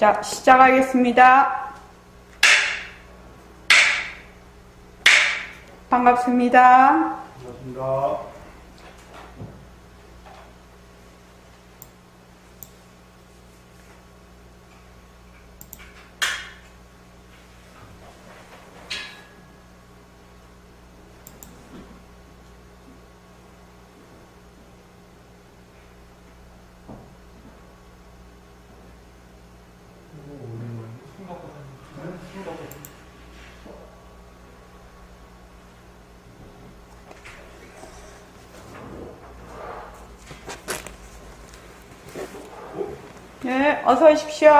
자, 시작하겠습니다. 반갑습니다. 반갑습니다. 네, 어서 오십시오.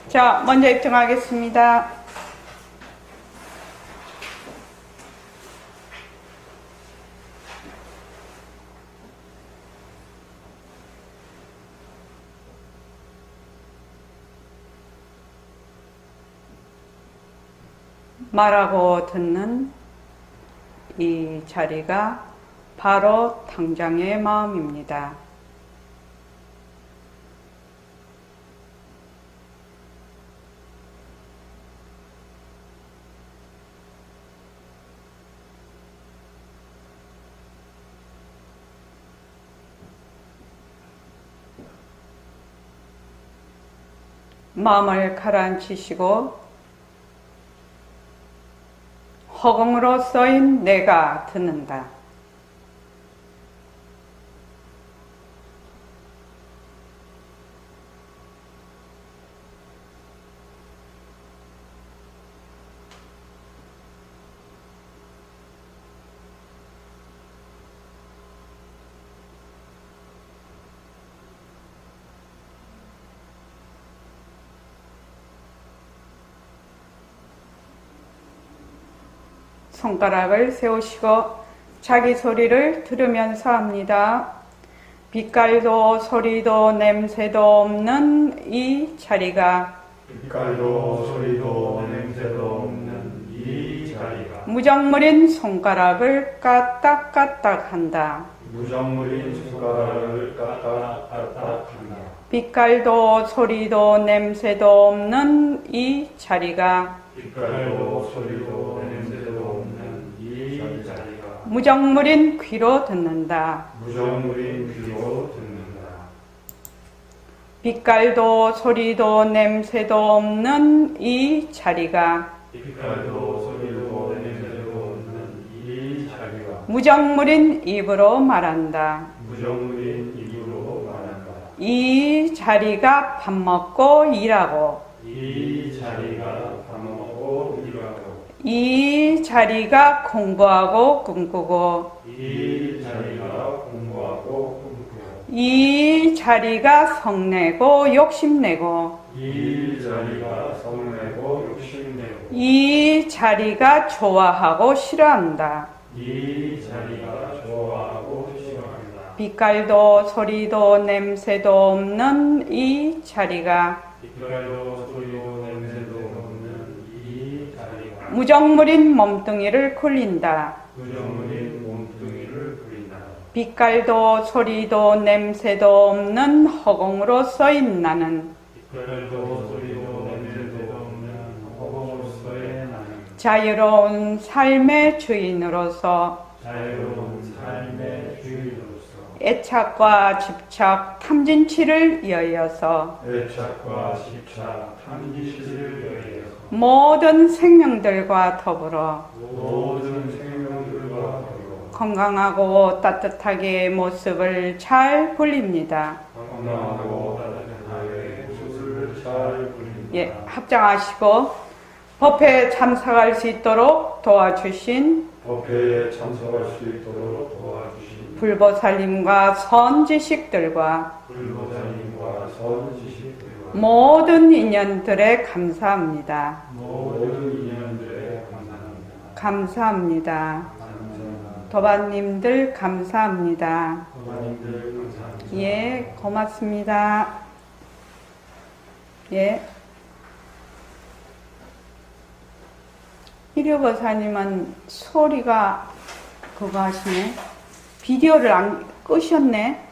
자, 먼저 입증하겠습니다. 말하고 듣는 이 자리가 바로 당장의 마음입니다. 마음을 가라앉히시고 허공으로 써인 내가 듣는다. 손가락을 세우시고 자기 소리를 들으면서 합니다. 빛깔도 소리도 냄새도 없는 이 자리가 빛깔도 소리도 냄새도 없는 이 자리가 무정물인 손가락을 까딱까딱 한다. 무정물인 손가락을 까딱까딱한다. 빛깔도 소리도 냄새도 없는 이 자리가 빛깔도 소리도 냄새도 없는 이 자리가 무정물인 귀로 듣는다. 무정물인 귀로 듣는다. 빛깔도 소리도 냄새도 없는 이 자리가 빛깔도 소리도 냄새도 없는 이 자리가 무정물인 입으로 말한다. 무정물인 입으로 말한다. 이 자리가 밥 먹고 일하고 이 자리가 밥 먹고 일하고 이 자리가 공부하고 꿈꾸고 이 자리가 공부하고 꿈꾸고 이 자리가 성내고 욕심내고 이 자리가 성내고 욕심내고 이 자리가 좋아하고 싫어한다. 이 자리가 좋아하고 싫어한다. 빛깔도 소리도 냄새도 없는 이 자리가 빛깔도 소리도 냄새도 없는 이 자리가 무정물인 몸뚱이를 굴린다. 무정물인 몸뚱이를 부린다. 빛깔도 소리도 냄새도 없는 허공으로 써인 나는 빛깔도 소리도 냄새도 없는 허공으로서의 나는 자유로운 삶의 주인으로서 자유로운 삶의 주인으로서 애착과 집착, 탐진치를 이어서 애착과 집착, 탐지시를 위하여서 모든 생명들과 더불어 모든 생명들과 더불어 건강하고 따뜻하게 모습을 잘 굴립니다. 건강하고 따뜻하게 모습을 잘 부립니다. 예, 합장하시고 법회에 참석할 수 있도록 도와주신 법회에 참석할 수 있도록 도와주신 불보살님과 선지식들과 불보살님과 선지식들과 모든 인연들에 감사합니다. 모든 인연들에 감사합니다. 감사합니다. 감사합니다. 도반님들 감사합니다. 도마님들 감사합니다. 예, 고맙습니다. 예. 일요보사님은 소리가 그거 하시네. 비디오를 안 끄셨네.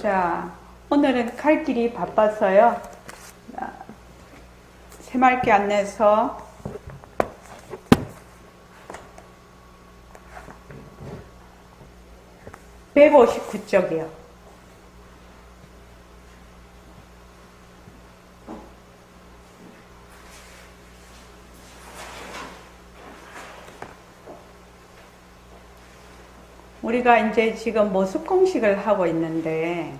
자, 오늘은 갈 길이 바빠서요. 새말기 안 내서 159쪽이요. 우리가 이제 지금 모습 공식을 하고 있는데,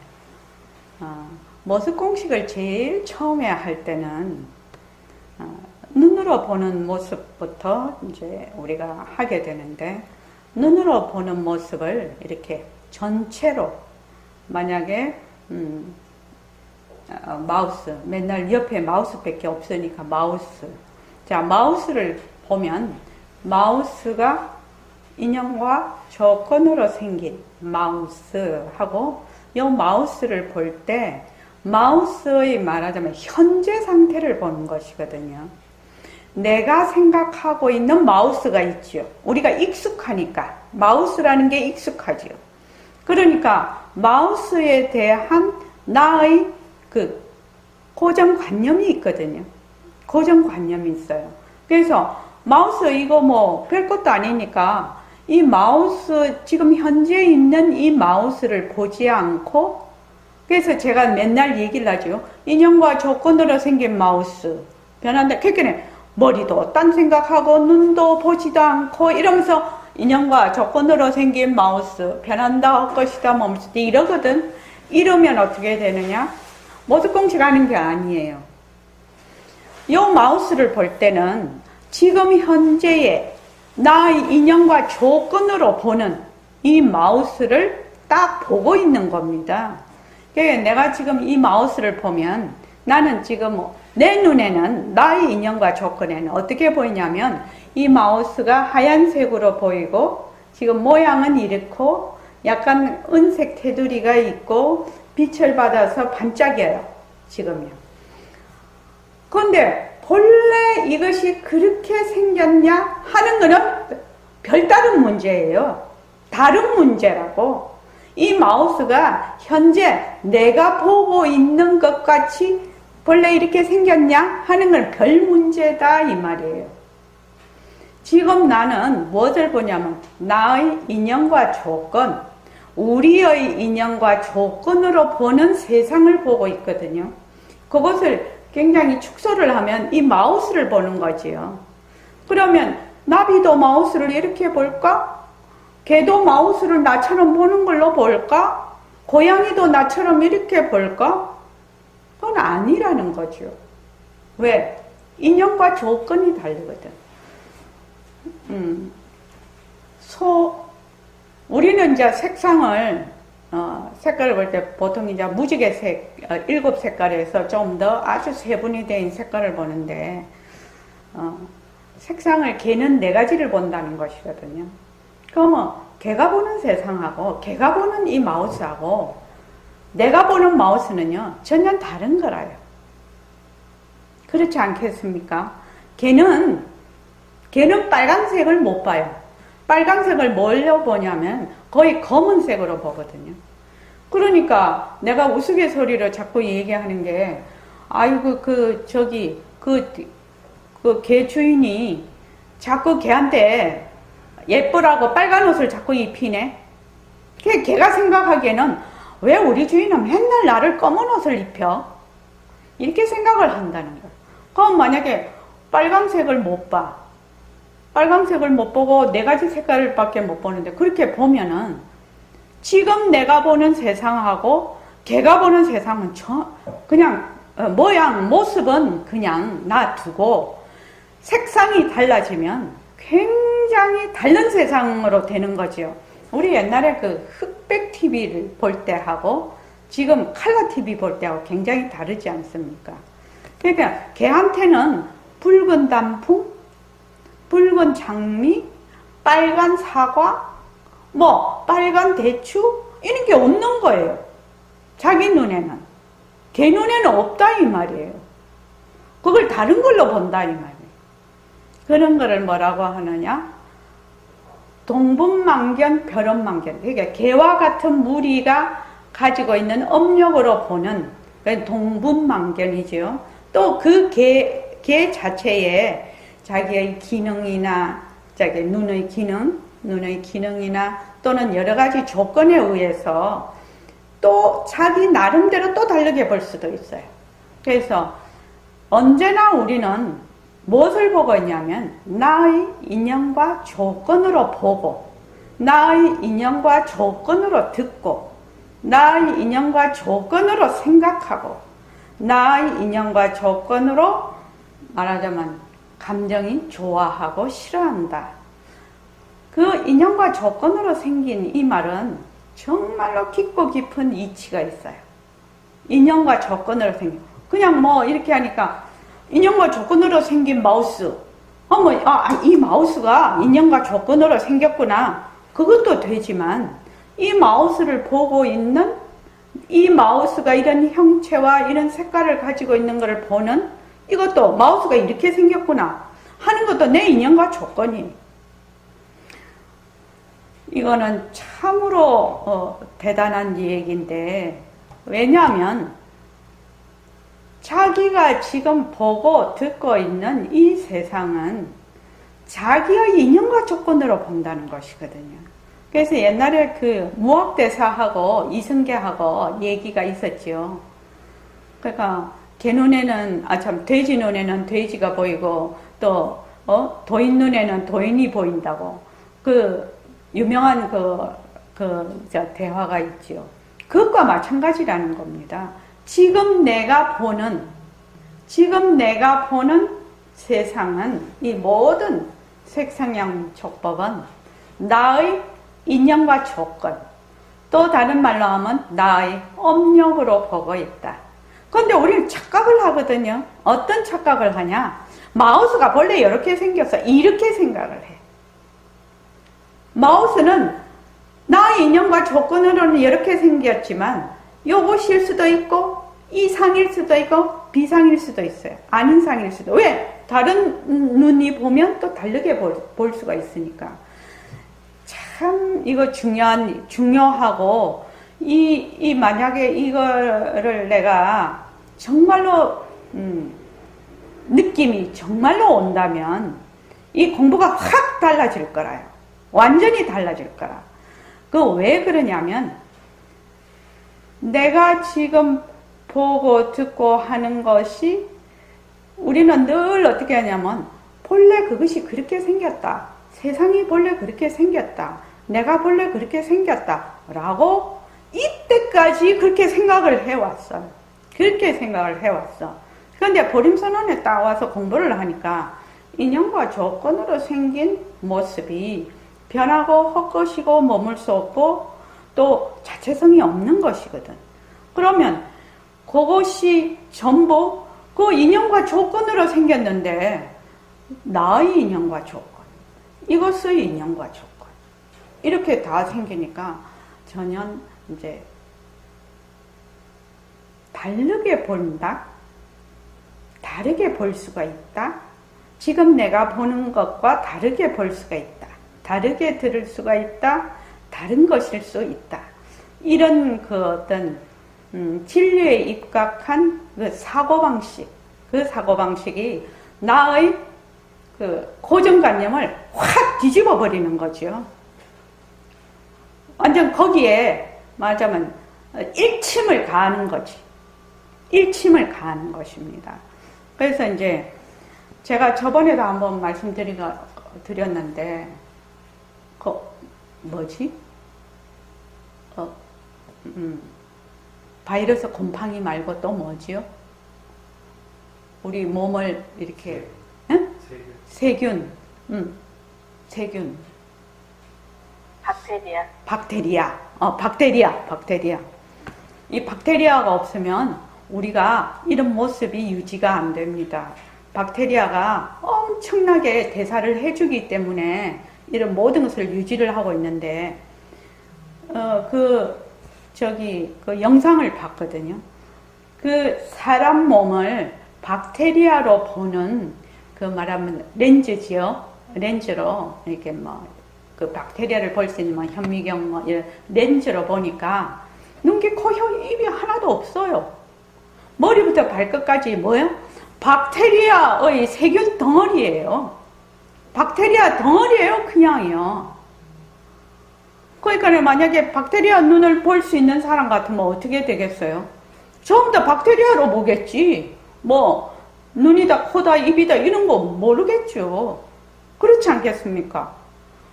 모습 공식을 제일 처음에 할 때는 눈으로 보는 모습부터 이제 우리가 하게 되는데, 눈으로 보는 모습을 이렇게 전체로, 만약에 마우스, 맨날 옆에 마우스밖에 없으니까 마우스. 자, 마우스를 보면 마우스가 인형과 조건으로 생긴 마우스하고, 이 마우스를 볼 때 마우스의 말하자면 현재 상태를 보는 것이거든요. 내가 생각하고 있는 마우스가 있죠. 우리가 익숙하니까 마우스라는 게 익숙하죠. 그러니까 마우스에 대한 나의 그 고정관념이 있거든요. 고정관념이 있어요. 그래서 마우스 이거 뭐 별것도 아니니까 이 마우스, 지금 현재 있는 이 마우스를 보지 않고, 그래서 제가 맨날 얘기를 하죠. 인형과 조건으로 생긴 마우스 변한다. 그러니까 머리도 딴 생각하고 눈도 보지도 않고 이러면서 인형과 조건으로 생긴 마우스 변한다 할 것이다 멈추다 이러거든. 이러면 어떻게 되느냐? 모습 공식하는 게 아니에요. 이 마우스를 볼 때는 지금 현재의 나의 인형과 조건으로 보는 이 마우스를 딱 보고 있는 겁니다. 그러니까 내가 지금 이 마우스를 보면 나는 지금 내 눈에는 나의 인형과 조건에는 어떻게 보이냐면 이 마우스가 하얀색으로 보이고 지금 모양은 이렇고 약간 은색 테두리가 있고 빛을 받아서 반짝여요. 지금요. 그런데 본래 이것이 그렇게 생겼냐 하는 거는 별다른 문제예요. 다른 문제라고. 이 마우스가 현재 내가 보고 있는 것 같이 본래 이렇게 생겼냐 하는 건 별 문제다 이 말이에요. 지금 나는 무엇을 보냐면 나의 인형과 조건, 우리의 인형과 조건으로 보는 세상을 보고 있거든요. 그것을 굉장히 축소를 하면 이 마우스를 보는 거지요. 그러면 나비도 마우스를 이렇게 볼까? 개도 마우스를 나처럼 보는 걸로 볼까? 고양이도 나처럼 이렇게 볼까? 그건 아니라는 거죠. 왜? 인형과 조건이 다르거든. 우리는 이제 색상을, 색깔을 볼 때 보통 이제 무지개색, 7색깔에서 좀 더 아주 세분이 된 색깔을 보는데, 색상을 개는 4가지를 본다는 것이거든요. 그러면 개가 보는 세상하고 개가 보는 이 마우스하고 내가 보는 마우스는요 전혀 다른 거라요. 그렇지 않겠습니까? 개는 빨간색을 못 봐요. 빨간색을 뭘로 보냐면 거의 검은색으로 보거든요. 그러니까 내가 우스갯소리로 자꾸 얘기하는 게, 아이고 그 개 주인이 자꾸 개한테 예쁘라고 빨간 옷을 자꾸 입히네. 걔가 생각하기에는 왜 우리 주인은 맨날 나를 검은 옷을 입혀? 이렇게 생각을 한다는 거야. 그럼 만약에 빨간색을 못 봐. 빨간색을 못 보고 4가지 색깔을 밖에 못 보는데, 그렇게 보면은 지금 내가 보는 세상하고 걔가 보는 세상은 그냥 모양, 모습은 그냥 놔두고 색상이 달라지면 굉장히 다른 세상으로 되는 거죠. 우리 옛날에 그 흑백 TV를 볼 때하고 지금 컬러 TV 볼 때하고 굉장히 다르지 않습니까? 그러니까 걔한테는 붉은 단풍, 붉은 장미, 빨간 사과, 빨간 대추 이런 게 없는 거예요. 자기 눈에는. 걔 눈에는 없다 이 말이에요. 그걸 다른 걸로 본다 이 말이에요. 그런 거를 뭐라고 하느냐? 동분만견, 벼런만견. 그러니까 개와 같은 무리가 가지고 있는 업력으로 보는 동분만견이죠. 또 그 개 자체에 자기의 기능이나 자기 눈의 기능이나 또는 여러 가지 조건에 의해서 또 자기 나름대로 또 다르게 볼 수도 있어요. 그래서 언제나 우리는 무엇을 보고 있냐면 나의 인연과 조건으로 보고 나의 인연과 조건으로 듣고 나의 인연과 조건으로 생각하고 나의 인연과 조건으로 말하자면 감정이 좋아하고 싫어한다. 그 인연과 조건으로 생긴 이 말은 정말로 깊고 깊은 이치가 있어요. 인연과 조건으로 생긴 그냥 뭐 이렇게 하니까 인연과 조건으로 생긴 마우스 이 마우스가 인연과 조건으로 생겼구나. 그것도 되지만 이 마우스를 보고 있는 이 마우스가 이런 형체와 이런 색깔을 가지고 있는 것을 보는 이것도 마우스가 이렇게 생겼구나 하는 것도 내 인연과 조건이. 이거는 참으로 대단한 얘기인데 왜냐하면 자기가 지금 보고 듣고 있는 이 세상은 자기의 인연과 조건으로 본다는 것이거든요. 그래서 옛날에 그 무학대사하고 이승계하고 얘기가 있었죠. 그러니까 개 눈에는 돼지 눈에는 돼지가 보이고 또 도인 눈에는 도인이 보인다고 그 유명한 대화가 있죠. 그것과 마찬가지라는 겁니다. 지금 내가 보는 세상은 이 모든 색상양 촉법은 나의 인연과 조건, 또 다른 말로 하면 나의 업력으로 보고 있다. 그런데 우리는 착각을 하거든요. 어떤 착각을 하냐? 마우스가 본래 이렇게 생겨서 이렇게 생각을 해. 마우스는 나의 인연과 조건으로는 이렇게 생겼지만 요것일 수도 있고 이상일 수도 있고 비상일 수도 있어요. 아닌 상일 수도. 왜? 다른 눈이 보면 또 다르게 볼 수가 있으니까. 참 이거 중요하고 만약에 이거를 내가 정말로 느낌이 정말로 온다면 이 공부가 확 달라질 거라요. 완전히 달라질 거라. 그 왜 그러냐면 내가 지금 보고 듣고 하는 것이 우리는 늘 어떻게 하냐면 본래 그것이 그렇게 생겼다. 세상이 본래 그렇게 생겼다. 내가 본래 그렇게 생겼다. 라고 이때까지 그렇게 생각을 해왔어. 그렇게 생각을 해왔어. 그런데 보림선언에 딱 와서 공부를 하니까 인연과 조건으로 생긴 모습이 변하고 헛것이고 머물 수 없고 또 자체성이 없는 것이거든. 그러면 그것이 전부 그 인연과 조건으로 생겼는데 나의 인연과 조건, 이것의 인연과 조건 이렇게 다 생기니까 전혀 이제 다르게 본다, 다르게 볼 수가 있다. 지금 내가 보는 것과 다르게 볼 수가 있다. 다르게 들을 수가 있다. 다른 것일 수 있다. 이런 그 어떤 진리에 입각한 그 사고방식, 그 사고방식이 나의 그 고정관념을 확 뒤집어 버리는 거죠. 완전 거기에 말하자면 일침을 가하는 거지. 일침을 가하는 것입니다. 그래서 이제 제가 저번에도 한번 말씀드렸는데 그 뭐지? 바이러스 곰팡이 말고 또 뭐지요? 우리 몸을 이렇게 응? 세균, 세균. 박테리아. 이 박테리아가 없으면 우리가 이런 모습이 유지가 안 됩니다. 박테리아가 엄청나게 대사를 해주기 때문에 이런 모든 것을 유지를 하고 있는데, 그 영상을 봤거든요. 그 사람 몸을 박테리아로 보는 그 말하면 렌즈지요. 렌즈로 이렇게 그 박테리아를 볼 수 있는 현미경 이런 렌즈로 보니까 눈, 귀, 코, 혀, 입이 하나도 없어요. 머리부터 발끝까지 뭐예요? 박테리아의 세균 덩어리예요. 박테리아 덩어리예요, 그냥요. 그러니까 만약에 박테리아 눈을 볼 수 있는 사람 같으면 어떻게 되겠어요? 전부 다 박테리아로 보겠지. 뭐 눈이다, 코다, 입이다 이런 거 모르겠죠. 그렇지 않겠습니까?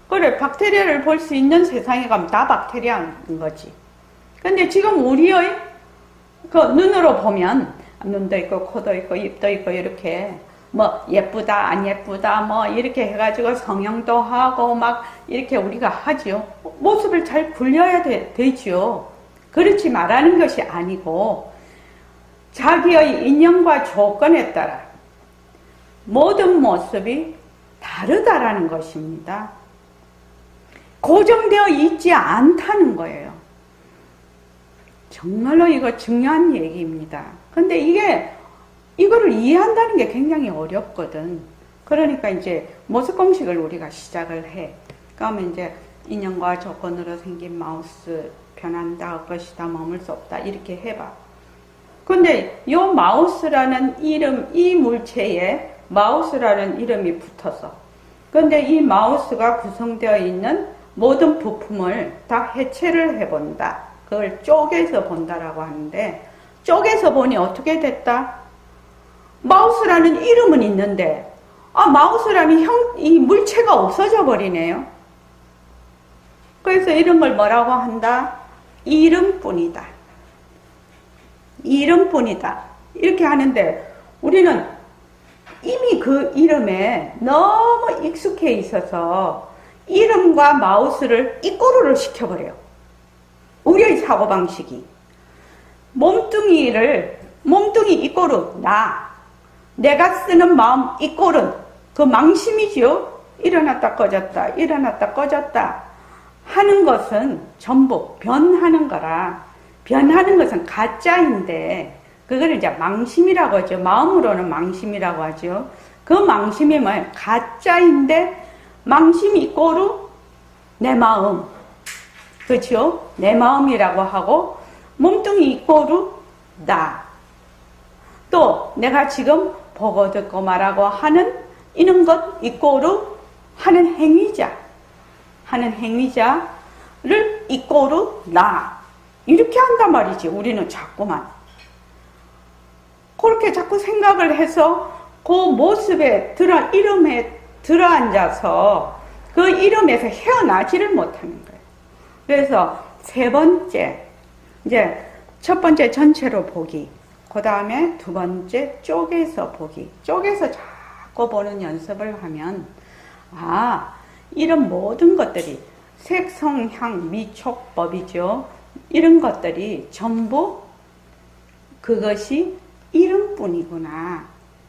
그래, 박테리아를 볼 수 있는 세상에 가면 다 박테리아인 거지. 근데 지금 우리의 그 눈으로 보면 눈도 있고 코도 있고 입도 있고 이렇게 뭐 예쁘다 안 예쁘다 뭐 이렇게 해가지고 성형도 하고 막 이렇게 우리가 하죠. 모습을 잘 굴려야 되죠. 그렇지 말하는 것이 아니고 자기의 인연과 조건에 따라 모든 모습이 다르다라는 것입니다. 고정되어 있지 않다는 거예요. 정말로 이거 중요한 얘기입니다. 근데 이거를 이해한다는 게 굉장히 어렵거든. 그러니까 이제 모습 공식을 우리가 시작을 해. 그러면 이제 인연과 조건으로 생긴 마우스, 변한다, 것이다, 머물 수 없다, 이렇게 해봐. 근데 이 마우스라는 이름, 이 물체에 마우스라는 이름이 붙어서, 근데 이 마우스가 구성되어 있는 모든 부품을 다 해체를 해본다. 그걸 쪼개서 본다라고 하는데, 쪼개서 보니 어떻게 됐다? 마우스라는 이름은 있는데, 마우스라는 이 물체가 없어져 버리네요. 그래서 이런 걸 뭐라고 한다? 이름뿐이다. 이름뿐이다. 이렇게 하는데, 우리는 이미 그 이름에 너무 익숙해 있어서 이름과 마우스를 이꼬르를 시켜버려요. 우리의 사고방식이. 몸뚱이 이꼬르, 내가 쓰는 마음 이꼬른, 그 망심이죠. 일어났다 꺼졌다, 일어났다 꺼졌다 하는 것은 전부 변하는 거라. 변하는 것은 가짜인데, 그걸 이제 망심이라고 하죠. 마음으로는 망심이라고 하죠. 그 망심이 뭐예요? 가짜인데, 망심 이꼬르 내 마음. 그렇죠? 내 마음이라고 하고, 몸뚱이 이꼬르 나. 또 내가 지금 보고 듣고 말하고 하는 이런 것 이꼬르 하는 행위자를 이꼬르 나. 이렇게 한단 말이지. 우리는 자꾸만 그렇게 자꾸 생각을 해서 그 모습에 이름에 들어앉아서 그 이름에서 헤어나지를 못하는 거예요. 그래서 세 번째, 이제 첫 번째 전체로 보기, 그 다음에 두 번째 쪼개서 보기. 쪼개서 자꾸 보는 연습을 하면, 이런 모든 것들이 색, 성, 향, 미, 촉, 법이죠. 이런 것들이 전부 그것이 이름뿐이구나.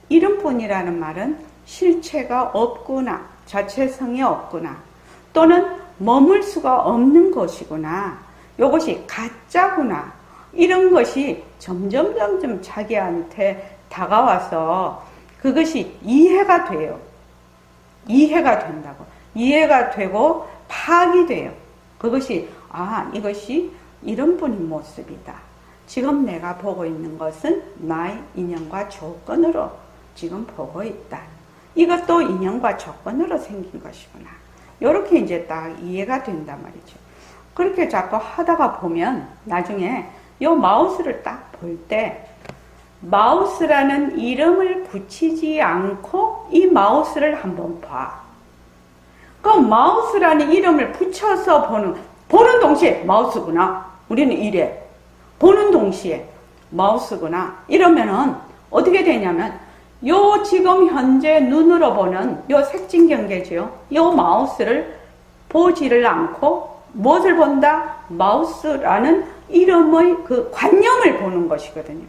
이름뿐이라는 말은 실체가 없구나. 자체성이 없구나. 또는 머물 수가 없는 것이구나. 이것이 가짜구나. 이런 것이 점점 자기한테 다가와서 그것이 이해가 돼요. 이해가 된다고. 이해가 되고 파악이 돼요. 그것이 이것이 이름뿐인 모습이다. 지금 내가 보고 있는 것은 나의 인연과 조건으로 지금 보고 있다. 이것도 인연과 조건으로 생긴 것이구나. 이렇게 이제 딱 이해가 된단 말이죠. 그렇게 자꾸 하다가 보면 나중에 이 마우스를 딱 볼 때 마우스라는 이름을 붙이지 않고 이 마우스를 한번 봐. 그럼 마우스라는 이름을 붙여서 보는 동시에 마우스구나. 우리는 이래. 보는 동시에 마우스구나. 이러면은 어떻게 되냐면 요 지금 현재 눈으로 보는 요 색진경계죠. 요 마우스를 보지를 않고 무엇을 본다? 마우스라는 이름의 그 관념을 보는 것이거든요.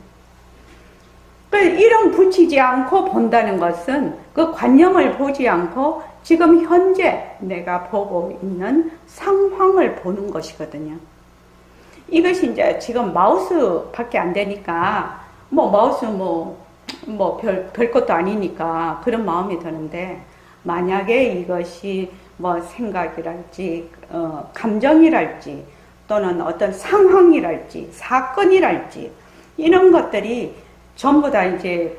그 이름 붙이지 않고 본다는 것은 그 관념을 보지 않고 지금 현재 내가 보고 있는 상황을 보는 것이거든요. 이것이 이제 지금 마우스밖에 안 되니까 마우스 별 것도 아니니까 그런 마음이 드는데, 만약에 이것이 생각이랄지 감정이랄지 또는 어떤 상황이랄지 사건이랄지 이런 것들이 전부 다 이제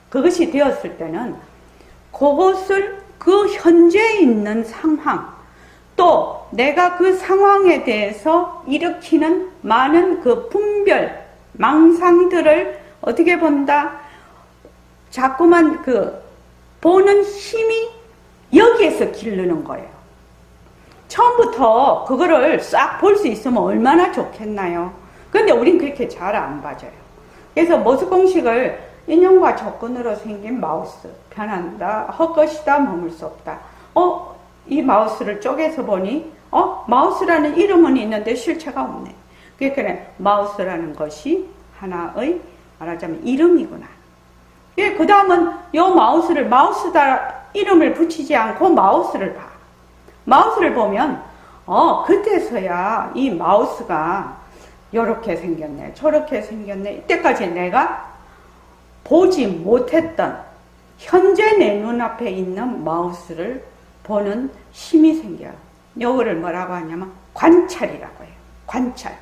그것이 되었을 때는 그것을 그 현재 있는 상황 또 내가 그 상황에 대해서 일으키는 많은 그 분별, 망상들을 어떻게 본다? 자꾸만 보는 힘이 여기에서 기르는 거예요. 처음부터 그거를 싹 볼 수 있으면 얼마나 좋겠나요? 근데 우린 그렇게 잘 안 봐져요. 그래서 모습 공식을 인형과 조건으로 생긴 마우스, 변한다, 헛것이다, 머물 수 없다. 이 마우스를 쪼개서 보니 마우스라는 이름은 있는데 실체가 없네. 그러니까 마우스라는 것이 하나의 말하자면 이름이구나. 그 다음은 이 마우스를 마우스다 이름을 붙이지 않고 마우스를 봐. 마우스를 보면 그때서야 이 마우스가 요렇게 생겼네 저렇게 생겼네 이때까지 내가 보지 못했던 현재 내 눈앞에 있는 마우스를 보는 힘이 생겨요. 요거를 뭐라고 하냐면 관찰이라고 해요. 관찰.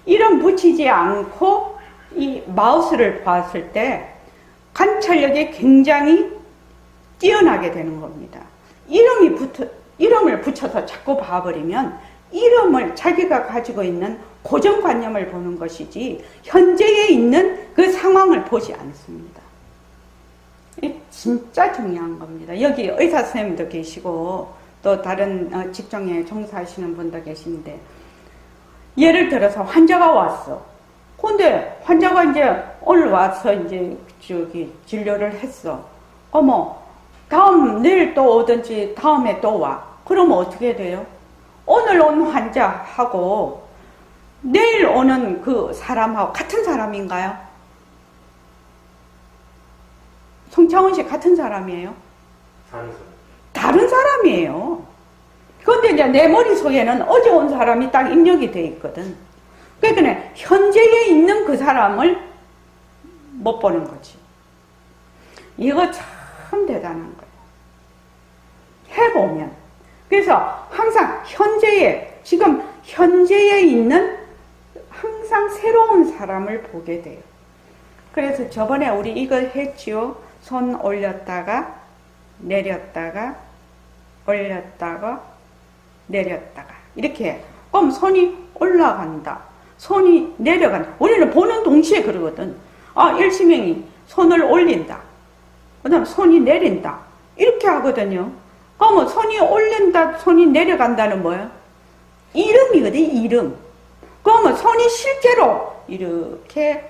이름 붙이지 않고 이 마우스를 봤을 때 관찰력이 굉장히 뛰어나게 되는 겁니다. 이름을 붙여서 자꾸 봐버리면 이름을 자기가 가지고 있는 고정관념을 보는 것이지 현재에 있는 그 상황을 보지 않습니다. 이 진짜 중요한 겁니다. 여기 의사 선생님도 계시고 또 다른 직종에 종사하시는 분도 계신데 예를 들어서 환자가 왔어. 근데 환자가 이제 오늘 와서 이제 진료를 했어. 내일 또 오든지 다음에 또 와. 그러면 어떻게 돼요? 오늘 온 환자하고 내일 오는 그 사람하고 같은 사람인가요? 송창훈 씨 같은 사람이에요? 다른 사람이에요. 그런데 이제 내 머릿속에는 어제 온 사람이 딱 입력이 돼 있거든. 그러니까 현재에 있는 그 사람을 못 보는 거지. 이거 참 대단한 거예요. 해보면. 그래서 항상 지금 현재에 있는 항상 새로운 사람을 보게 돼요. 그래서 저번에 우리 이거 했지요. 손 올렸다가 내렸다가 올렸다가 내렸다가 이렇게. 그럼 손이 올라간다. 손이 내려간다. 우리는 보는 동시에 그러거든. 일시명이 손을 올린다. 그 다음 손이 내린다. 이렇게 하거든요. 그러면 손이 올린다, 손이 내려간다는 뭐예요? 이름이거든, 이름. 그러면 손이 실제로 이렇게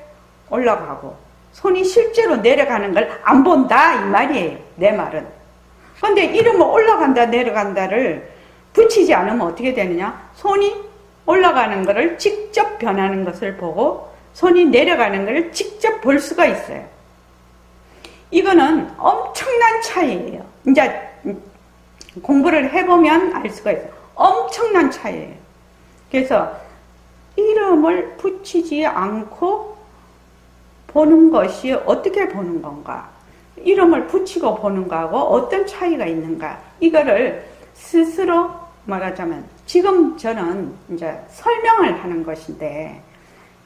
올라가고 손이 실제로 내려가는 걸 안 본다 이 말이에요. 내 말은. 그런데 이름을 올라간다 내려간다를 붙이지 않으면 어떻게 되느냐? 손이 올라가는 것을 직접 변하는 것을 보고 손이 내려가는 것을 직접 볼 수가 있어요. 이거는 엄청난 차이예요. 이제 공부를 해보면 알 수가 있어요. 엄청난 차이예요. 그래서 이름을 붙이지 않고 보는 것이 어떻게 보는 건가? 이름을 붙이고 보는 거하고 어떤 차이가 있는가? 이거를 스스로 말하자면 지금 저는 이제 설명을 하는 것인데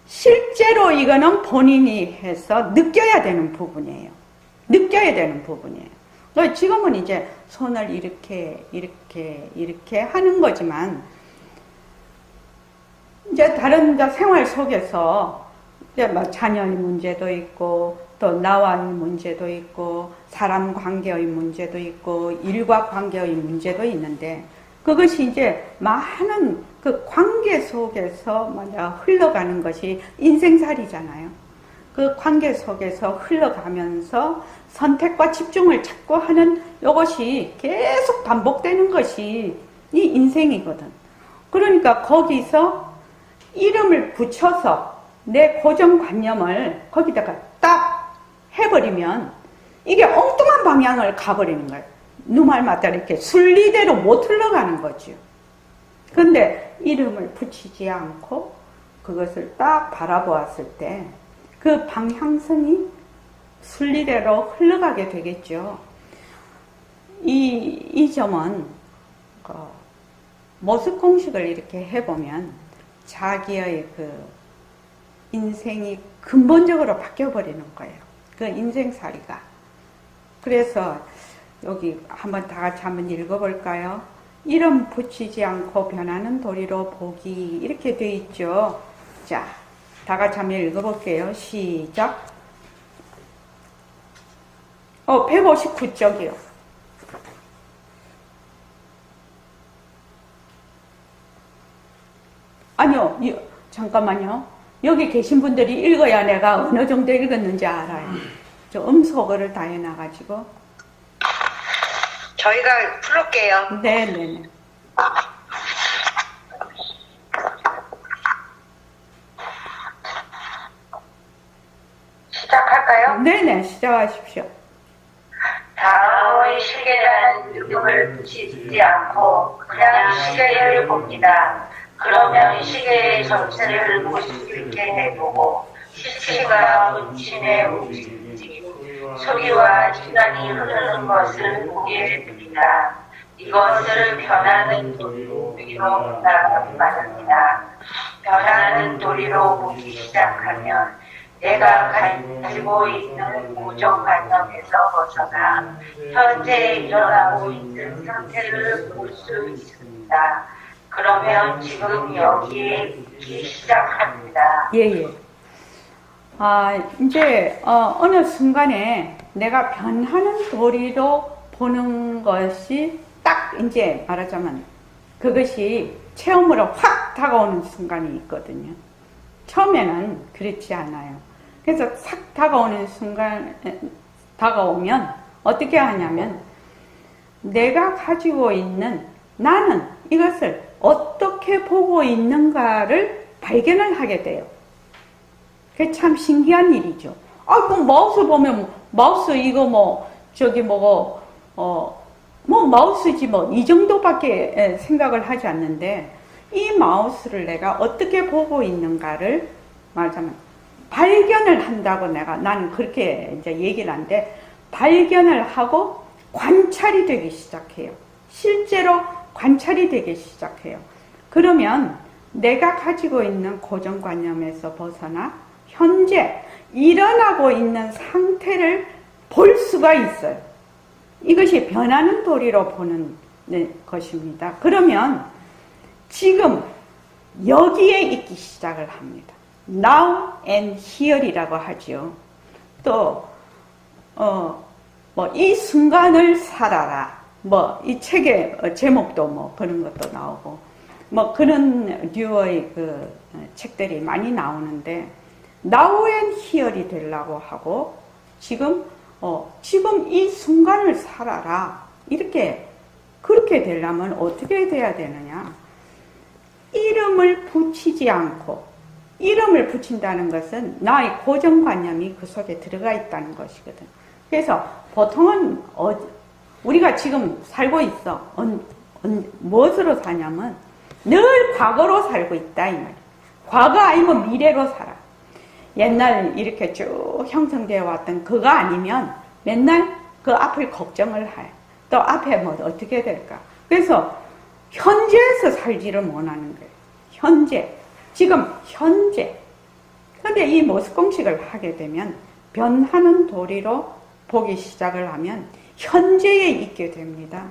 실제로 이거는 본인이 해서 느껴야 되는 부분이에요. 느껴야 되는 부분이에요. 지금은 이제 손을 이렇게 하는 거지만 이제 다른 생활 속에서 이제 자녀의 문제도 있고 또 나와의 문제도 있고 사람 관계의 문제도 있고 일과 관계의 문제도 있는데 그것이 이제 많은 그 관계 속에서 흘러가는 것이 인생살이잖아요. 그 관계 속에서 흘러가면서 선택과 집중을 자꾸 하는 이것이 계속 반복되는 것이 이 인생이거든. 그러니까 거기서 이름을 붙여서 내 고정관념을 거기다가 딱 해버리면 이게 엉뚱한 방향을 가버리는 거예요. 누말 맞다 이렇게 순리대로 못 흘러가는 거죠. 근데 이름을 붙이지 않고 그것을 딱 바라보았을 때 그 방향성이 순리대로 흘러가게 되겠죠. 이 점은 모습 공식을 이렇게 해보면 자기의 그 인생이 근본적으로 바뀌어버리는 거예요. 그 인생살이가. 그래서 여기 한번 다 같이 한번 읽어볼까요? 이름 붙이지 않고 변하는 도리로 보기 이렇게 돼 있죠. 자, 다 같이 한번 읽어볼게요. 시작. 159쪽이요. 아니요, 잠깐만요. 여기 계신 분들이 읽어야 내가 어느 정도 읽었는지 알아요. 저 음소거를 다 해놔가지고. 저희가 풀을게요. 네네네. 시작할까요? 네네, 시작하십시오. 다음의 시계라는 이름을 붙이지 않고 그냥 시계를 봅니다. 그러면 시계의 전체를 볼 수 있게 해보고 시체가 문신의 움직임, 소리와 시간이 흐르는 것을 보게 됩니다. 이것을 변하는 도리로 본다고 말합니다. 변하는 도리로 보기 시작하면 내가 가지고 있는 고정관념에서 벗어나 현재 일어나고 있는 상태를 볼 수 있습니다. 그러면 지금 여기에 있기 시작합니다. 예. 이제, 어느 순간에 내가 변하는 도리로 보는 것이 딱 이제 말하자면 그것이 체험으로 확 다가오는 순간이 있거든요. 처음에는 그렇지 않아요. 그래서 싹 다가오는 순간, 다가오면 어떻게 하냐면 내가 가지고 있는 나는 이것을 어떻게 보고 있는가를 발견을 하게 돼요. 그게 참 신기한 일이죠. 그럼 마우스 보면, 마우스 이거 마우스지 이 정도밖에 생각을 하지 않는데, 이 마우스를 내가 어떻게 보고 있는가를 말하자면, 발견을 한다고 나는 그렇게 이제 얘기를 하는데, 발견을 하고 관찰이 되기 시작해요. 실제로 관찰이 되기 시작해요. 그러면 내가 가지고 있는 고정관념에서 벗어나 현재 일어나고 있는 상태를 볼 수가 있어요. 이것이 변하는 도리로 보는 것입니다. 그러면 지금 여기에 있기 시작을 합니다. Now and here이라고 하죠. 또 이 순간을 살아라. 이 책의 제목도 그런 것도 나오고, 그런 류의 그 책들이 많이 나오는데, Now and here이 되려고 하고, 지금 이 순간을 살아라. 그렇게 되려면 어떻게 돼야 되느냐? 이름을 붙이지 않고, 이름을 붙인다는 것은 나의 고정관념이 그 속에 들어가 있다는 것이거든. 그래서 보통은 우리가 지금 살고 있어. 무엇으로 사냐면 늘 과거로 살고 있다 이 말이야. 과거 아니면 미래로 살아. 옛날 이렇게 쭉 형성되어 왔던 그거 아니면 맨날 그 앞을 걱정을 해. 또 앞에 어떻게 될까. 그래서 현재에서 살지를 못하는 거예요. 현재. 지금 현재. 근데 이 모습 공식을 하게 되면 변하는 도리로 보기 시작을 하면 현재에 있게 됩니다.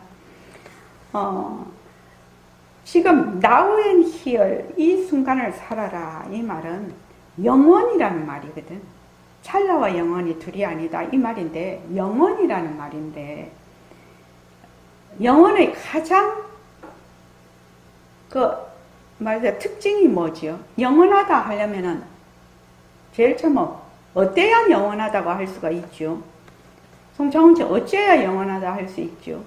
지금 now and here 이 순간을 살아라 이 말은 영원이라는 말이거든. 찰나와 영원이 둘이 아니다 이 말인데 영원이라는 말인데 영원의 가장 특징이 뭐지요? 영원하다 하려면은 제일 처음 어때야 영원하다고 할 수가 있죠? 송창훈 씨 어째야 영원하다 할 수 있죠?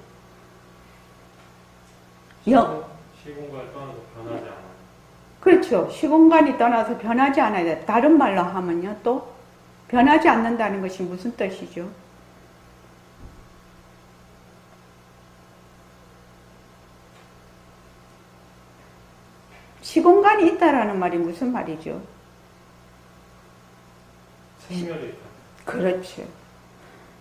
시공간을 떠나서 변하지 않아요. 그렇죠. 시공간이 떠나서 변하지 않아야 돼. 다른 말로 하면요, 또 변하지 않는다는 것이 무슨 뜻이죠? 시공간이 있다라는 말이 무슨 말이죠? 생멸이 있다. 그렇죠.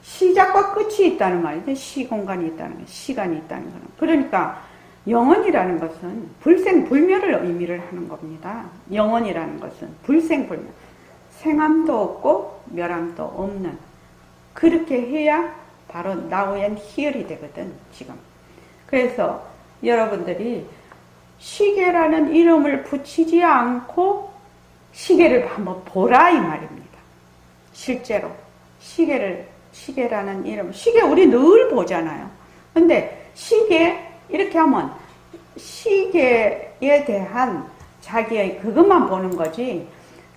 시작과 끝이 있다는 말인데 시공간이 있다는 거, 시간이 있다는 거는. 그러니까 영원이라는 것은 불생불멸을 의미를 하는 겁니다. 영원이라는 것은 불생불멸. 생함도 없고 멸함도 없는. 그렇게 해야 바로 now and here이 되거든, 지금. 그래서 여러분들이 시계라는 이름을 붙이지 않고 시계를 한번 보라 이 말입니다. 실제로 시계라는 이름, 시계 우리 늘 보잖아요. 근데 시계 이렇게 하면 시계에 대한 자기의 그것만 보는 거지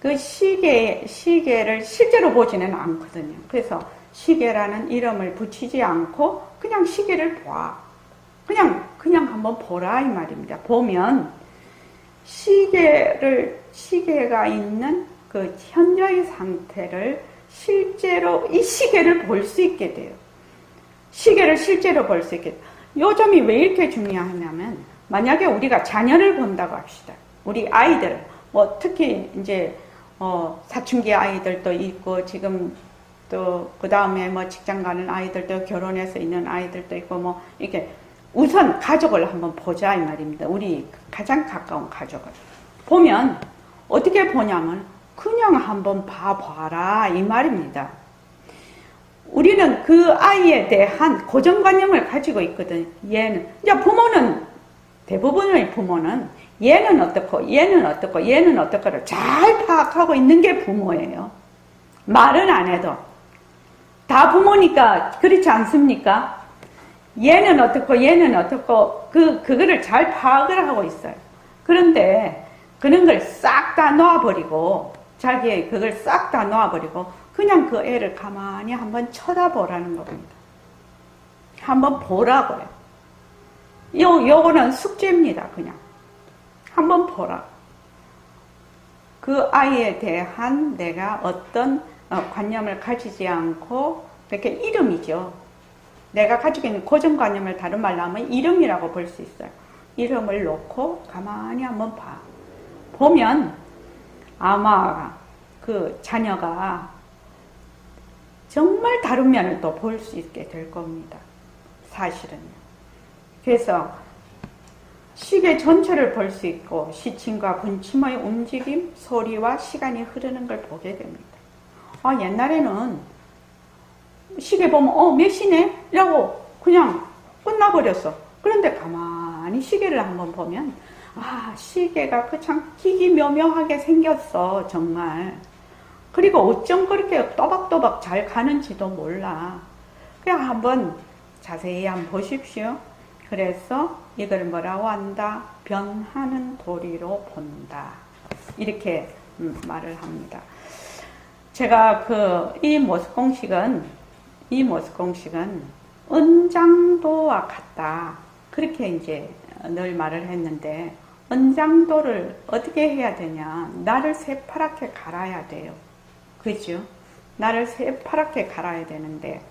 그 시계를 실제로 보지는 않거든요. 그래서 시계라는 이름을 붙이지 않고 그냥 시계를 봐. 그냥 한번 보라 이 말입니다. 보면 시계가 있는 그 현재의 상태를 실제로 이 시계를 볼 수 있게 돼요. 시계를 실제로 볼 수 있게 돼요. 요 점이 왜 이렇게 중요하냐면 만약에 우리가 자녀를 본다고 합시다. 우리 아이들 뭐 특히 이제 사춘기 아이들도 있고 지금 또 그 다음에 뭐 직장 가는 아이들도 결혼해서 있는 아이들도 있고 뭐 이렇게 우선 가족을 한번 보자 이 말입니다. 우리 가장 가까운 가족을 보면 어떻게 보냐면 그냥 한번 봐봐라 이 말입니다. 우리는 그 아이에 대한 고정관념을 가지고 있거든. 얘는 이제 부모는 대부분의 부모는 얘는 어떻고 얘는 어떻고 얘는 어떻고를 잘 파악하고 있는 게 부모예요. 말은 안 해도 다 부모니까 그렇지 않습니까? 얘는 어떻고 얘는 어떻고 그거를 잘 파악을 하고 있어요. 그런데 그런 걸 싹 다 놓아버리고 자기의 그걸 싹 다 놓아버리고 그냥 그 애를 가만히 한번 쳐다보라는 겁니다. 한번 보라고요. 요거는 숙제입니다. 그냥 한번 보라. 그 아이에 대한 내가 어떤 관념을 가지지 않고 이렇게 이름이죠. 내가 가지고 있는 고정관념을 다른 말로 하면 이름이라고 볼 수 있어요. 이름을 놓고 가만히 한번 봐. 보면 아마 그 자녀가 정말 다른 면을 또 볼 수 있게 될 겁니다. 사실은요. 그래서 시계 전체를 볼 수 있고 시침과 분침의 움직임, 소리와 시간이 흐르는 걸 보게 됩니다. 옛날에는 시계 보면 몇 시네? 라고 그냥 끝나버렸어. 그런데 가만히 시계를 한번 보면 시계가 참 기기묘묘하게 생겼어. 정말. 그리고 어쩜 그렇게 또박또박 잘 가는지도 몰라. 그냥 한번 자세히 한번 보십시오. 그래서 이걸 뭐라고 한다? 변하는 도리로 본다. 이렇게 말을 합니다. 제가 이 모습공식은 은장도와 같다. 그렇게 이제 늘 말을 했는데, 은장도를 어떻게 해야 되냐? 나를 새파랗게 갈아야 돼요. 그죠? 나를 새파랗게 갈아야 되는데,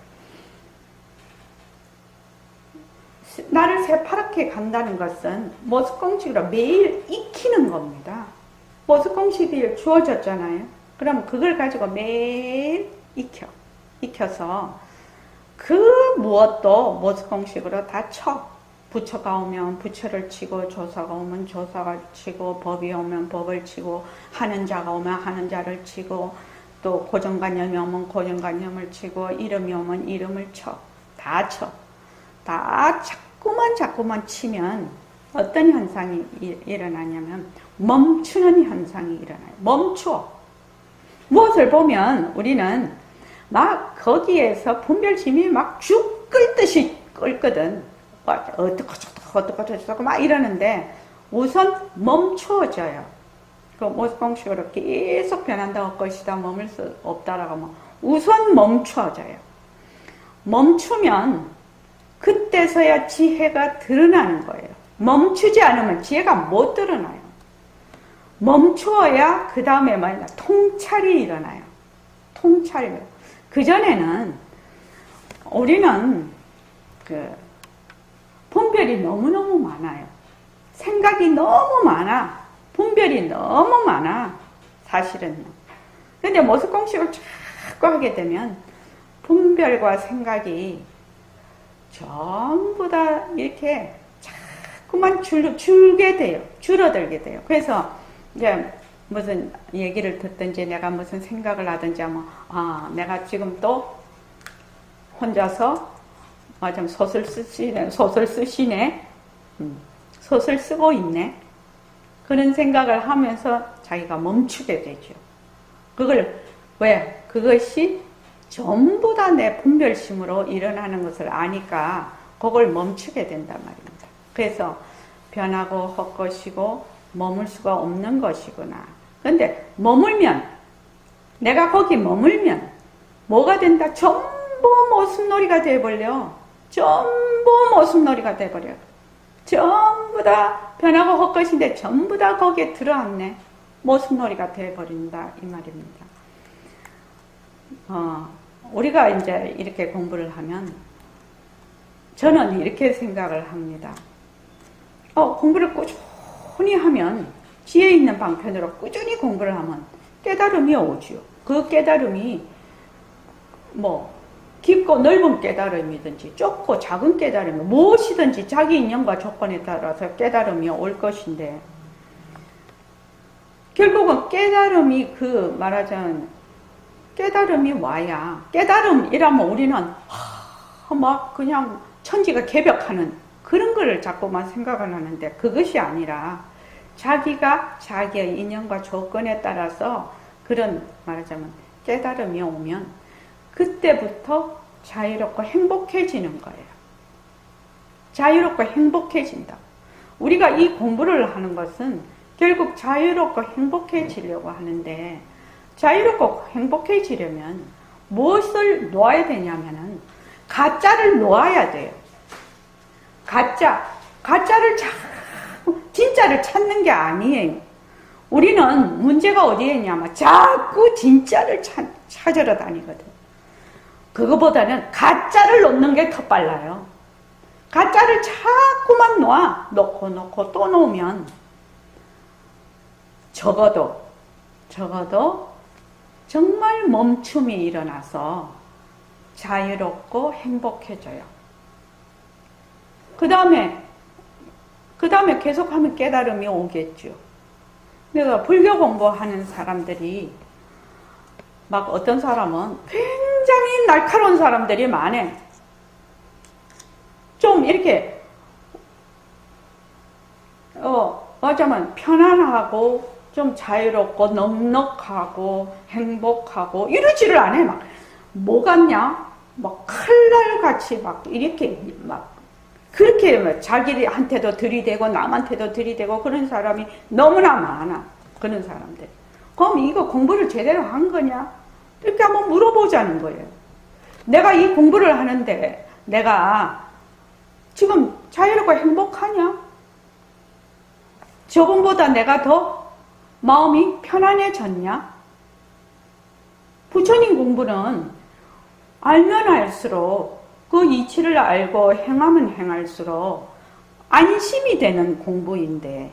나를 새파랗게 간다는 것은 모습공식으로 매일 익히는 겁니다. 모습공식이 주어졌잖아요. 그럼 그걸 가지고 매일 익혀서 그 무엇도 모습공식으로 다 쳐. 부처가 오면 부처를 치고, 조사가 오면 조사가 치고, 법이 오면 법을 치고, 하는 자가 오면 하는 자를 치고, 또 고정관념이 오면 고정관념을 치고, 이름이 오면 이름을 쳐. 다 쳐. 다 자꾸만 치면 어떤 현상이 일어나냐면 멈추는 현상이 일어나요. 멈춰. 무엇을 보면 우리는 막 거기에서 분별심이 막 죽 끓듯이 끓거든. 어떡하고 막 이러는데 우선 멈춰져요. 그 모습공식으로 계속 변한다고 것이다, 머물 수 없다라고 하면 우선 멈춰져요. 멈추면 그때서야 지혜가 드러나는 거예요. 멈추지 않으면 지혜가 못 드러나요. 멈추어야 그 다음에 뭐냐, 통찰이 일어나요. 통찰이. 그전에는 우리는 분별이 너무너무 많아요. 생각이 너무 많아. 분별이 너무 많아. 사실은요. 근데 모습공식을 자꾸 하게 되면 분별과 생각이 전부 다 이렇게 그만 줄게 돼요. 줄어들게 돼요. 그래서 이제 무슨 얘기를 듣든지 내가 무슨 생각을 하든지 하면 내가 지금 또 혼자서 좀 소설 쓰시네. 소설 쓰고 있네. 그런 생각을 하면서 자기가 멈추게 되죠. 그것이 전부 다 내 분별심으로 일어나는 것을 아니까 그걸 멈추게 된단 말입니다. 그래서 변하고 헛것이고 머물 수가 없는 것이구나. 그런데 내가 거기 머물면 뭐가 된다? 전부 모습놀이가 돼버려. 전부 모습놀이가 돼버려. 전부 다 변하고 헛것인데 전부 다 거기에 들어앉네. 모습놀이가 돼버린다 이 말입니다. 우리가 이제 이렇게 공부를 하면 저는 이렇게 생각을 합니다. 공부를 꾸준히 하면 지혜 있는 방편으로 꾸준히 공부를 하면 깨달음이 오지요. 그 깨달음이 깊고 넓은 깨달음이든지 좁고 작은 깨달음이 무엇이든지 자기 인연과 조건에 따라서 깨달음이 올 것인데 결국은 깨달음이 말하자면 깨달음이 와야 깨달음이라면 우리는 그냥 천지가 개벽하는 그런 거를 자꾸만 생각을 하는데 그것이 아니라 자기가 자기의 인연과 조건에 따라서 그런 말하자면 깨달음이 오면 그때부터 자유롭고 행복해지는 거예요. 자유롭고 행복해진다. 우리가 이 공부를 하는 것은 결국 자유롭고 행복해지려고 하는데 자유롭고 행복해지려면 무엇을 놓아야 되냐면은 가짜를 놓아야 돼요. 가짜를 자꾸 진짜를 찾는 게 아니에요. 우리는 문제가 어디에 있냐면 자꾸 진짜를 찾으러 다니거든. 그거보다는 가짜를 놓는 게 더 빨라요. 가짜를 자꾸만 놓고 또 놓으면 적어도 정말 멈춤이 일어나서 자유롭고 행복해져요. 그 다음에 계속하면 깨달음이 오겠죠. 그래서 불교 공부하는 사람들이 어떤 사람은 굉장히 날카로운 사람들이 많아. 좀 이렇게 어쩌면 편안하고 좀 자유롭고 넉넉하고 행복하고 이러지를 않아. 뭐 같냐? 칼날같이 이렇게 그렇게 자기한테도 들이대고 남한테도 들이대고 그런 사람이 너무나 많아. 그런 사람들. 그럼 이거 공부를 제대로 한 거냐? 이렇게 한번 물어보자는 거예요. 내가 이 공부를 하는데 내가 지금 자유롭고 행복하냐? 저번보다 내가 더 마음이 편안해졌냐? 부처님 공부는 알면 알수록 그 이치를 알고 행하면 행할수록 안심이 되는 공부인데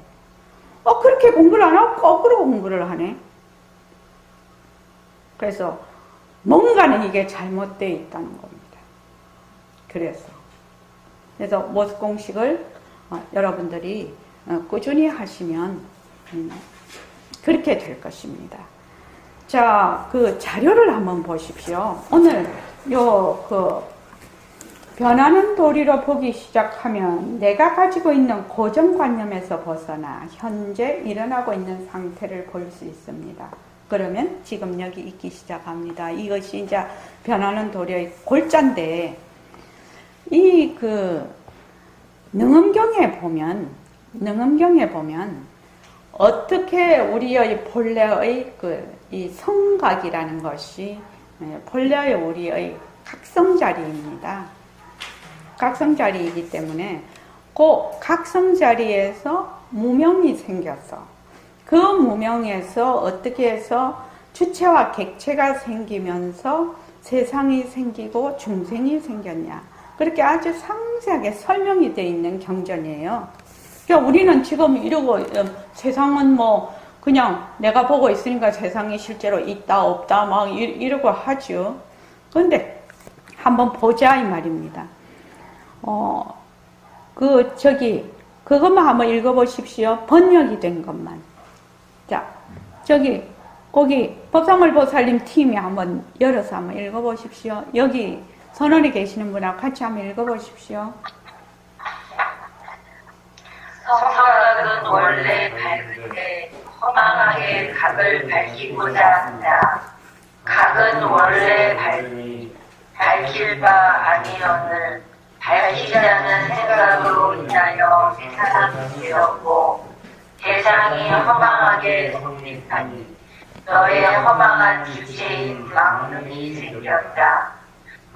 그렇게 공부를 안 하고 거꾸로 공부를 하네. 그래서 뭔가는 이게 잘못되어 있다는 겁니다. 그래서 모습 공식을 여러분들이 꾸준히 하시면 그렇게 될 것입니다. 자, 그 자료를 한번 보십시오. 오늘 변하는 도리로 보기 시작하면 내가 가지고 있는 고정관념에서 벗어나 현재 일어나고 있는 상태를 볼 수 있습니다. 그러면 지금 여기 있기 시작합니다. 이것이 이제 변하는 도리의 골자인데, 능엄경에 보면 어떻게 우리의 본래의 이 성각이라는 것이 본래의 우리의 각성자리입니다. 각성자리이기 때문에 그 각성자리에서 무명이 생겼어. 그 무명에서 어떻게 해서 주체와 객체가 생기면서 세상이 생기고 중생이 생겼냐. 그렇게 아주 상세하게 설명이 되어 있는 경전이에요. 그러니까 우리는 지금 이러고 세상은 그냥 내가 보고 있으니까 세상이 실제로 있다 없다 이러고 하죠. 그런데 한번 보자 이 말입니다. 그것만 한번 읽어보십시오. 번역이 된 것만. 자, 거기 법상물보살님 팀이 한번 열어서 한번 읽어보십시오. 여기 선원에 계시는 분하고 같이 한번 읽어보십시오. 성각은 원래 밝은데 허망하게 각을 밝히고자 한다. 각은 원래 밝힐 바 아니오늘 밝히자는 생각으로 인하여 세상이 되었고 대상이 허망하게 성립하니 너의 허망한 주체인 망론이 생겼다.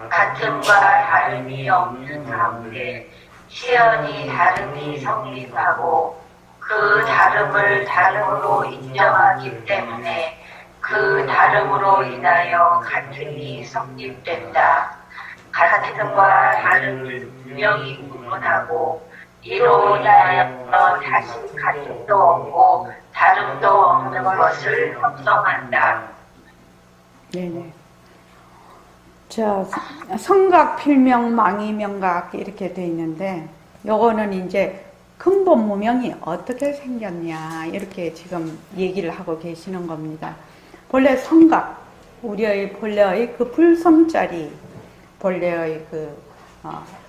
같음과 다름이 없는 가운데 시연이 다름이 성립하고 그 다름을 다름으로 인정하기 때문에 그 다름으로 인하여 같음이 성립된다. 같음과 다름을 분명히 구분하고 이로 인하여 다시 같음도 없고 다름도 없는 것을 형성한다. 네네. 자, 성각, 필명, 망의, 명각 이렇게 돼 있는데 요거는 이제 근본 무명이 어떻게 생겼냐 이렇게 지금 얘기를 하고 계시는 겁니다. 본래 성각, 우리의 본래의 그 불성자리, 본래의 그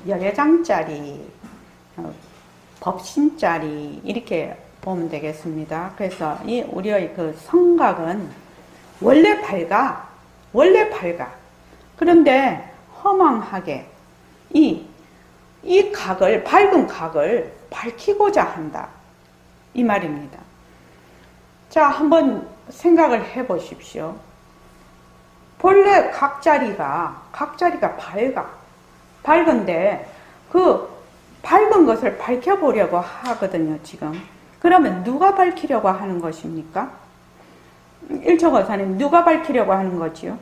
여여장자리, 법신자리 이렇게 보면 되겠습니다. 그래서 이 우리의 그 성각은 원래 밝아. 그런데 허망하게 이 각을, 밝은 각을 밝히고자 한다. 이 말입니다. 자, 한번 생각을 해 보십시오. 본래 각자리가 밝은데 그 밝은 것을 밝혀보려고 하거든요, 지금. 그러면 누가 밝히려고 하는 것입니까? 일초거사님, 누가 밝히려고 하는 거지요?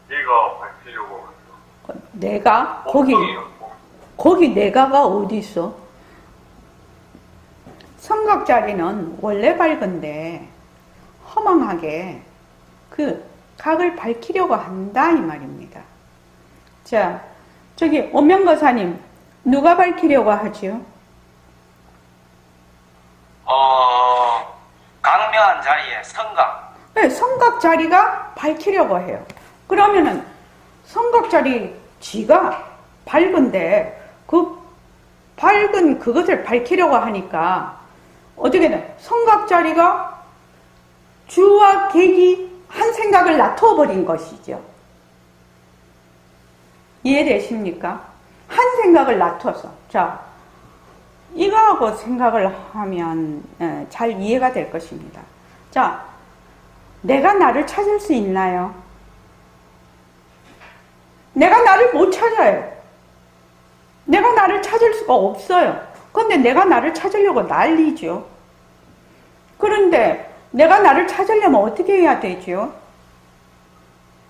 내가 밝히려고 하죠. 내가? 거기 내가가 어디 있어? 성각자리는 원래 밝은데 허망하게 그 각을 밝히려고 한다 이 말입니다. 자, 저기 오명거사님 누가 밝히려고 하지요? 강명한 자리에 성각. 네, 성각 자리가 밝히려고 해요. 그러면은 성각 자리 지가 밝은데 그 밝은 그것을 밝히려고 하니까 어떻게 돼? 성각 자리가 주와 객이 한 생각을 놔둬버린 것이죠. 이해되십니까? 한 생각을 놔둬서. 자, 이거하고 생각을 하면 잘 이해가 될 것입니다. 자, 내가 나를 찾을 수 있나요? 내가 나를 못 찾아요. 내가 나를 찾을 수가 없어요. 그런데 내가 나를 찾으려고 난리죠. 그런데 내가 나를 찾으려면 어떻게 해야 되죠?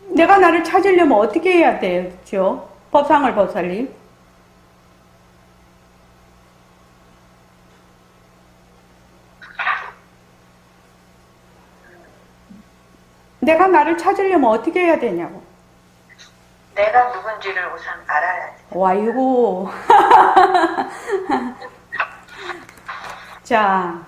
내가 나를 찾으려면 어떻게 해야 되죠? 법상을 보살님. 내가 나를 찾으려면 어떻게 해야 되냐고. 내가 누군지를 우선 알아야지. 와이고. 자,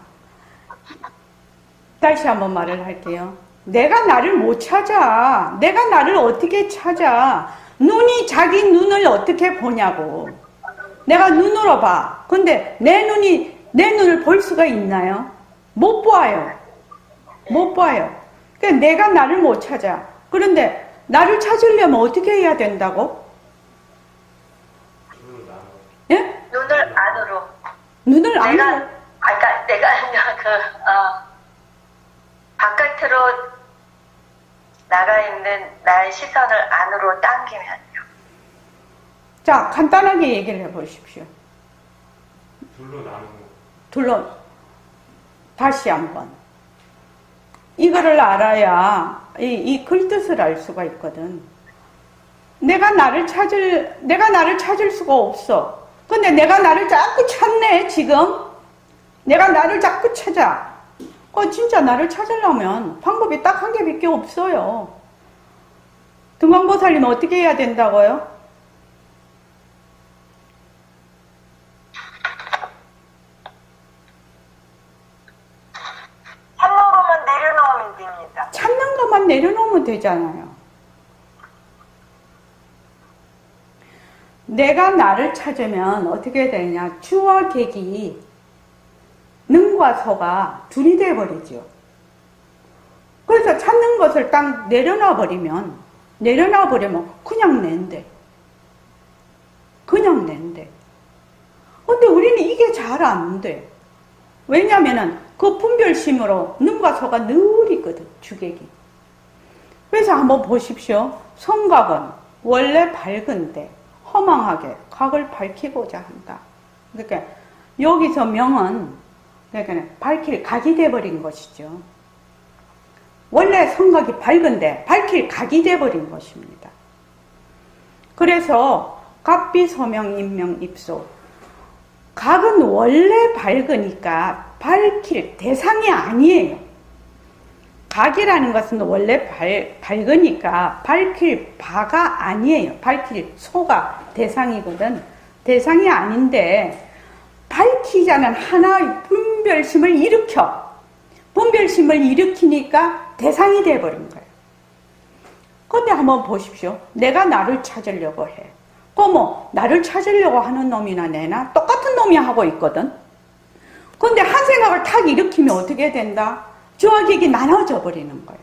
다시 한번 말을 할게요. 내가 나를 못 찾아. 내가 나를 어떻게 찾아? 눈이 자기 눈을 어떻게 보냐고. 내가 눈으로 봐. 근데 내 눈을 볼 수가 있나요? 못 봐요. 못 봐요. 그러니까 내가 나를 못 찾아. 그런데 나를 찾으려면 어떻게 해야 된다고? 예? 눈을 안으로. 눈을 안으로. 그러니까 내가 바깥으로 나가 있는 나의 시선을 안으로 당기면요. 자, 간단하게 얘기를 해보십시오. 둘로 다시 한번. 이거를 알아야 이 글뜻을 알 수가 있거든. 내가 나를 찾을 수가 없어. 근데 내가 나를 자꾸 찾네, 지금. 내가 나를 자꾸 찾아. 진짜 나를 찾으려면 방법이 딱 한 개밖에 없어요. 등광보살님 어떻게 해야 된다고요? 내려놓으면 되잖아요. 내가 나를 찾으면 어떻게 되냐. 주와 객이 능과 서가 둘이 돼버리죠. 그래서 찾는 것을 딱 내려놔 버리면 그냥 낸대. 그냥 낸대. 근데 우리는 이게 잘 안 돼. 왜냐면은 그 분별심으로 능과 서가 늘 있거든, 주객이. 그래서 한번 보십시오. 성각은 원래 밝은데 허망하게 각을 밝히고자 한다. 그러니까 여기서 명은 그러니까 밝힐 각이 돼버린 것이죠. 원래 성각이 밝은데 밝힐 각이 돼버린 것입니다. 그래서 각비, 소명, 인명, 입소. 각은 원래 밝으니까 밝힐 대상이 아니에요. 각이라는 것은 원래 밝으니까 밝힐 바가 아니에요. 밝힐 소가 대상이거든. 대상이 아닌데 밝히자는 하나의 분별심을 일으켜. 분별심을 일으키니까 대상이 돼버린 거예요. 근데 한번 보십시오. 내가 나를 찾으려고 해. 나를 찾으려고 하는 놈이나 내나 똑같은 놈이 하고 있거든. 근데 한 생각을 탁 일으키면 어떻게 된다? 주와 객이 나눠져 버리는 거예요.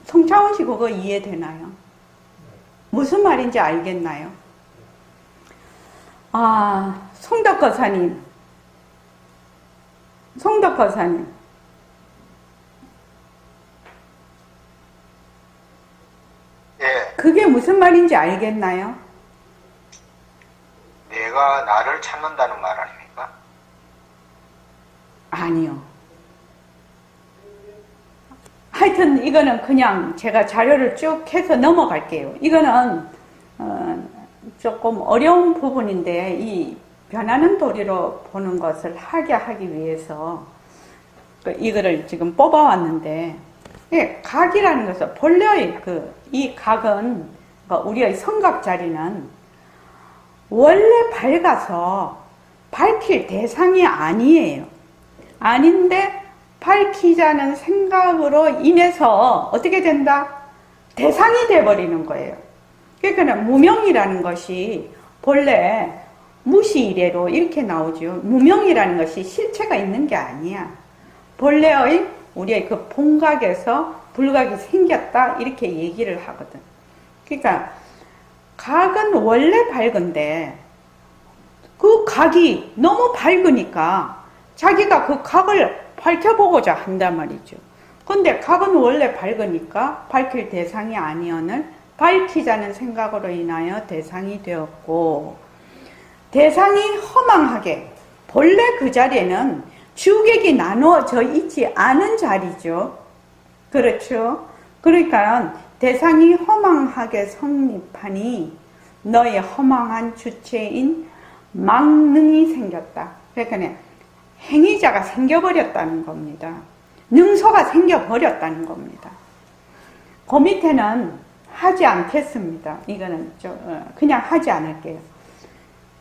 송차원 씨 그거 이해되나요? 무슨 말인지 알겠나요? 송덕거사님. 예, 그게 무슨 말인지 알겠나요? 내가 나를 찾는다는 말 아닙니까? 아니요. 하여튼 이거는 그냥 제가 자료를 쭉 해서 넘어갈게요. 이거는 조금 어려운 부분인데 이 변하는 도리로 보는 것을 하기 위해서 이거를 지금 뽑아왔는데, 각이라는 것은 본래의 이 각은 우리의 성각 자리는 원래 밝아서 밝힐 대상이 아니에요. 아닌데 밝히자는 생각으로 인해서 어떻게 된다? 대상이 돼버리는 거예요. 그러니까 무명이라는 것이 본래 무시이래로 이렇게 나오죠. 무명이라는 것이 실체가 있는 게 아니야. 본래의 우리의 그 본각에서 불각이 생겼다 이렇게 얘기를 하거든. 그러니까 각은 원래 밝은데 그 각이 너무 밝으니까 자기가 그 각을 밝혀보고자 한단 말이죠. 근데 각은 원래 밝으니까 밝힐 대상이 아니언을 밝히자는 생각으로 인하여 대상이 되었고, 대상이 허망하게 본래 그 자리에는 주객이 나누어져 있지 않은 자리죠. 그렇죠? 그러니까 대상이 허망하게 성립하니 너의 허망한 주체인 망능이 생겼다. 그러니까 행위자가 생겨버렸다는 겁니다. 능소가 생겨버렸다는 겁니다. 그 밑에는 하지 않겠습니다. 이거는 그냥 하지 않을게요.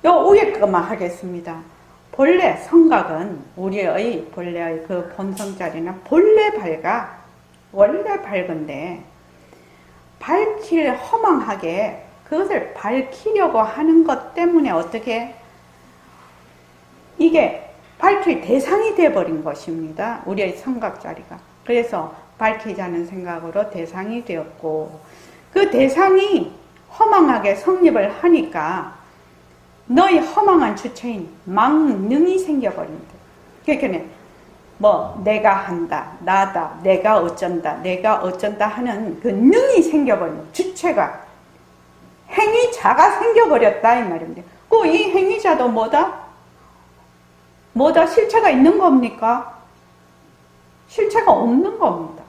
요 위에 것만 하겠습니다. 본래 성각은 우리의 본래의 그 본성자리는 본래 밝아. 원래 밝은데 밝힐 허망하게 그것을 밝히려고 하는 것 때문에 어떻게 이게 밝힐 대상이 되어버린 것입니다. 우리의 성각자리가. 그래서 밝히자는 생각으로 대상이 되었고, 그 대상이 허망하게 성립을 하니까 너의 허망한 주체인 망능이 생겨버립니다. 그러니까 내가 한다, 나다, 내가 어쩐다 하는 그 능이 생겨버리는 주체가, 행위자가 생겨버렸다 이 말입니다. 이 행위자도 뭐다? 실체가 있는 겁니까? 실체가 없는 겁니다.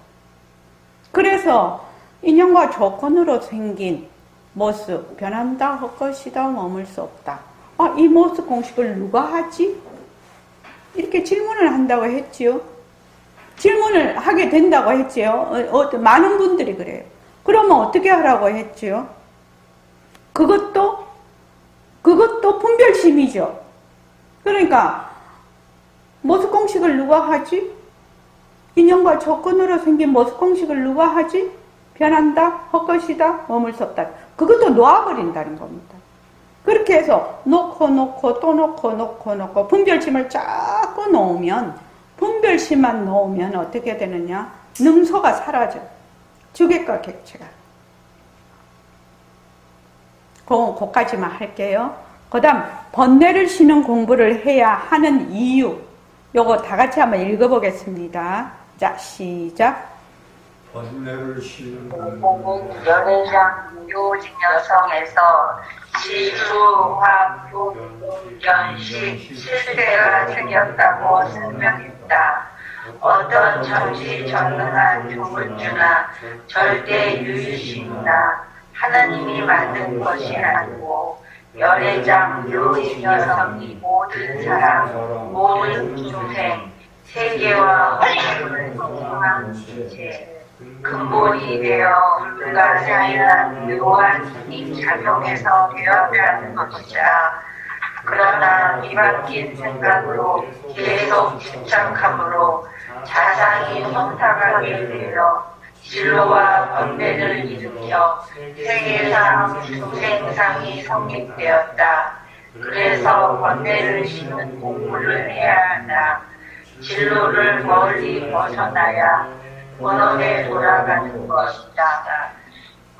그래서 인연과 조건으로 생긴 모습, 변한다, 헛것이다, 머물 수 없다. 이 모습 공식을 누가 하지? 이렇게 질문을 한다고 했지요. 질문을 하게 된다고 했지요. 많은 분들이 그래요. 그러면 어떻게 하라고 했지요? 그것도 분별심이죠. 그러니까 모습 공식을 누가 하지? 인연과 조건으로 생긴 모습 공식을 누가 하지? 변한다, 헛것이다, 머물 수 없다. 그것도 놓아버린다는 겁니다. 그렇게 해서 놓고 또 놓고 분별심을 자꾸 놓으면, 분별심만 놓으면 어떻게 되느냐? 능소가 사라져. 주객과 객체가. 그거까지만 할게요. 그 다음 번뇌를 쉬는 공부를 해야 하는 이유, 요거 다 같이 한번 읽어보겠습니다. 자, 시작. 번뇌를 쉬는 연회장 요진여성에서 지수화부 연식 실대가 생겼다고 설명했다. 어떤 전시전능한 조물주나 절대 유일신이나 하나님이 만든 것이 아니고 연회장 요진여성이 모든 사람, 모든 중생, 세계와 환경을 성공한 주체, 근본이 되어 불가사의한 묘한 힘이 작용해서 되었다는 것이다. 그러나 뒤바뀐 생각으로 계속 집착함으로 자상이 혼탁하게 되어 진로와 번뇌를 일으켜 세계상 중생상이 성립되었다. 그래서 번뇌를 쉬는 공부를 해야 한다. 진로를 멀리 벗어나야 본원에 돌아가는 것이다.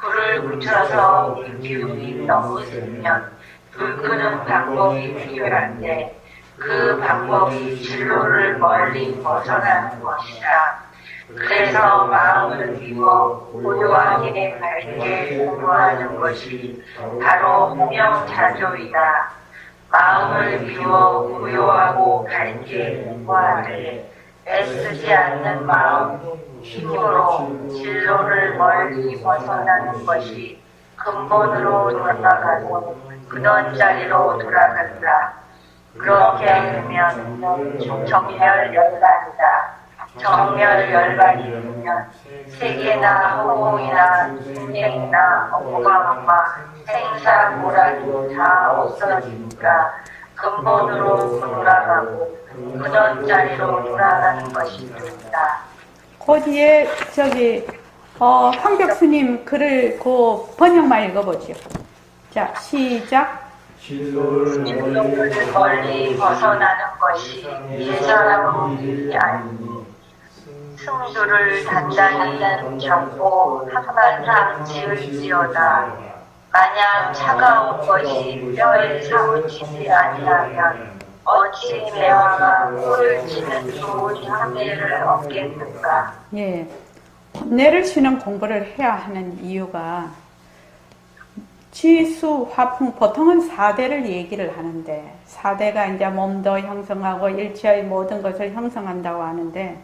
불을 붙여서 기운이 너무 세면 불 끄는 방법이 필요한데 그 방법이 진로를 멀리 벗어나는 것이다. 그래서 마음을 비워 고요하게 밝게 공부하는 것이 바로 홍명자조이다. 마음을 비워 고요하고 밝게 공부하되 애쓰지 않는 마음, 힘으로 진로를 멀리 벗어나는 것이 근본으로 돌아가고 근원자리로 돌아간다. 그렇게 되면 정멸 열반이다. 정멸 열반이 되면 세계나 허공이나 중생이나 업무가 생사고라도 다 없어지니까 근본으로 돌아가고 근원자리로 돌아가는 것입니다. 그 뒤에 황벽스님 글을 그 번역만 읽어보죠. 자, 시작. 진로를 멀리 벗어나는 것이 예사라고 일이 아니니 승두를 단단히 접고 한반상 지을지어다. 만약 차가운 것이 뼈에 사무치지 아니하면 어찌 매화가 꿀을 치는 좋은 향기를 얻겠는가. 예, 번뇌를 쉬는 공부를 해야 하는 이유가 지수, 화풍, 보통은 4대를 얘기를 하는데 4대가 이제 몸도 형성하고 일체의 모든 것을 형성한다고 하는데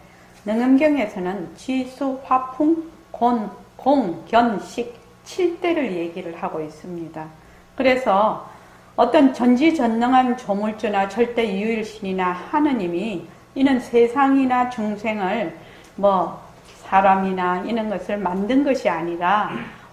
능엄경에서는 지수, 화풍, 곤, 공, 견, 식 7대를 얘기를 하고 있습니다. 그래서 어떤 전지전능한 조물주나 절대 유일신이나 하느님이 이는 세상이나 중생을 사람이나 이런 것을 만든 것이 아니라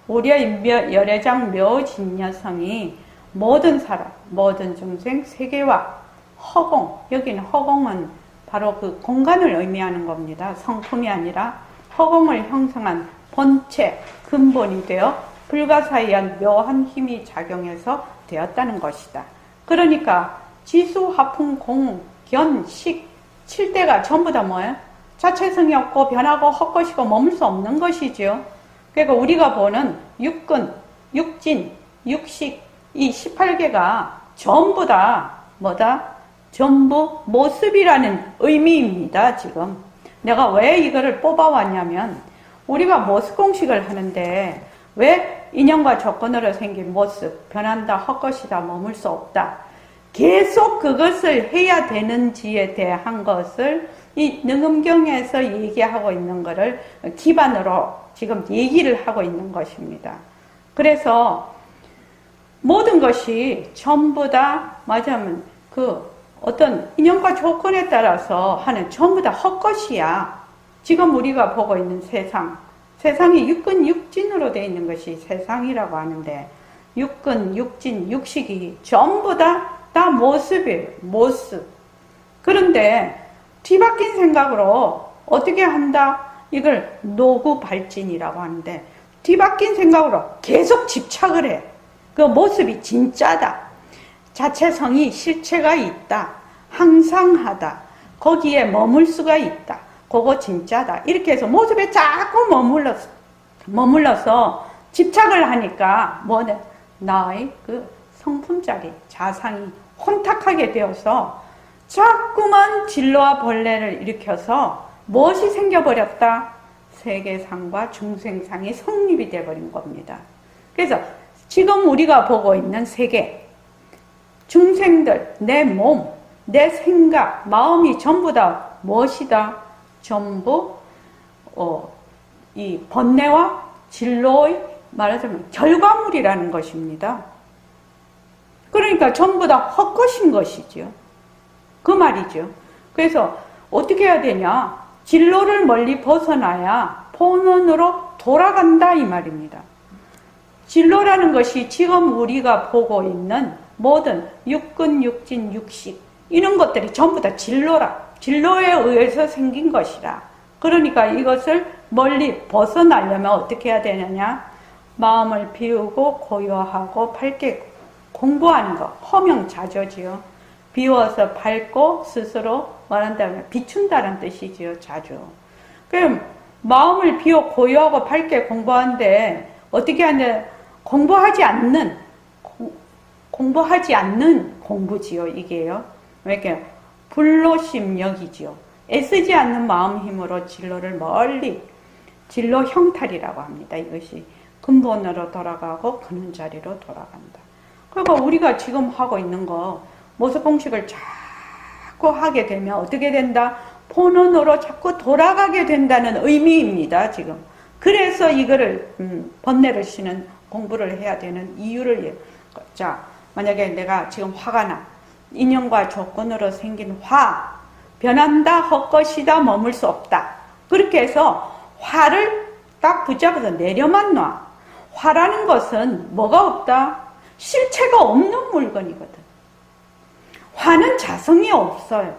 우리의 열애장 묘진여성이 모든 사람, 모든 중생, 세계와 허공, 여기는 허공은 바로 그 공간을 의미하는 겁니다. 성품이 아니라 허공을 형성한 본체, 근본이 되어 불가사의한 묘한 힘이 작용해서 되었다는 것이다. 그러니까 지수, 화풍, 공, 견, 식, 7대가 전부 다 뭐예요? 자체성이 없고 변하고 헛것이고 머물 수 없는 것이죠. 그러니까 우리가 보는 육근, 육진, 육식 이 18개가 전부 다 전부 모습이라는 의미입니다. 지금 내가 왜 이거를 뽑아왔냐면 우리가 모습 공식을 하는데 왜 인연과 조건으로 생긴 모습, 변한다, 헛것이다, 머물 수 없다. 계속 그것을 해야 되는지에 대한 것을 이 능엄경에서 얘기하고 있는 것을 기반으로 지금 얘기를 하고 있는 것입니다. 그래서 모든 것이 전부 다 맞으면 어떤 인연과 조건에 따라서 하는 전부 다 헛것이야. 지금 우리가 보고 있는 세상이 육근, 육진으로 되어 있는 것이 세상이라고 하는데 육근, 육진, 육식이 전부 다 모습이에요. 모습. 그런데 뒤바뀐 생각으로 어떻게 한다? 이걸 노구 발진이라고 하는데 뒤바뀐 생각으로 계속 집착을 해. 그 모습이 진짜다. 자체성이 실체가 있다. 항상하다. 거기에 머물 수가 있다. 그거 진짜다. 이렇게 해서 모습에 자꾸 머물러서 집착을 하니까 뭐냐? 나의 그 성품자리, 자상이 혼탁하게 되어서 자꾸만 진로와 벌레를 일으켜서 무엇이 생겨버렸다? 세계상과 중생상이 성립이 되어버린 겁니다. 그래서 지금 우리가 보고 있는 세계, 중생들, 내 몸, 내 생각, 마음이 전부 다 무엇이다? 전부 이 번뇌와 진로의 말하자면 결과물이라는 것입니다. 그러니까 전부 다 헛것인 것이죠. 그 말이죠. 그래서 어떻게 해야 되냐? 진로를 멀리 벗어나야 본원으로 돌아간다 이 말입니다. 진로라는 것이 지금 우리가 보고 있는 모든 육근, 육진, 육식 이런 것들이 전부 다 진로라. 진로에 의해서 생긴 것이라. 그러니까 이것을 멀리 벗어나려면 어떻게 해야 되느냐? 마음을 비우고 고요하고 밝게 공부하는 것. 허명자조지요. 비워서 밝고 스스로 말한다면 비춘다는 뜻이지요. 자주. 그럼 마음을 비워 고요하고 밝게 공부하는데 어떻게 하냐? 공부하지 않는 공부지요. 이게요. 이렇게 불로심력이지요. 애쓰지 않는 마음 힘으로 진로를 멀리 진로 형탈이라고 합니다. 이것이 근본으로 돌아가고 그는 자리로 돌아간다. 그리고 우리가 지금 하고 있는 거 모습 공식을 자꾸 하게 되면 어떻게 된다? 본원으로 자꾸 돌아가게 된다는 의미입니다. 지금. 그래서 이거를 번뇌를 쉬는 공부를 해야 되는 이유를 자, 만약에 내가 지금 화가 나. 인연과 조건으로 생긴 화. 변한다, 헛것이다, 머물 수 없다. 그렇게 해서 화를 딱 붙잡아서 내려만 놔. 화라는 것은 뭐가 없다? 실체가 없는 물건이거든. 화는 자성이 없어요.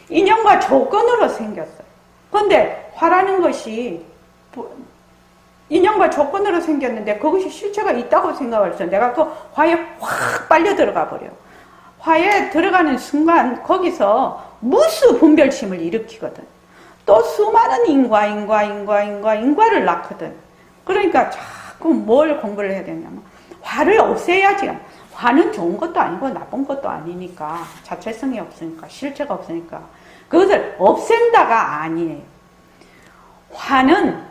인연과 조건으로 생겼어요. 그런데 화라는 것이 인연과 조건으로 생겼는데 그것이 실체가 있다고 생각할 때 내가 그 화에 확 빨려 들어가 버려. 화에 들어가는 순간 거기서 무수 분별심을 일으키거든. 또 수많은 인과를 낳거든. 그러니까 자꾸 뭘 공부를 해야 되냐면 화를 없애야지. 화는 좋은 것도 아니고 나쁜 것도 아니니까 자체성이 없으니까 실체가 없으니까 그것을 없앤다가 아니에요. 화는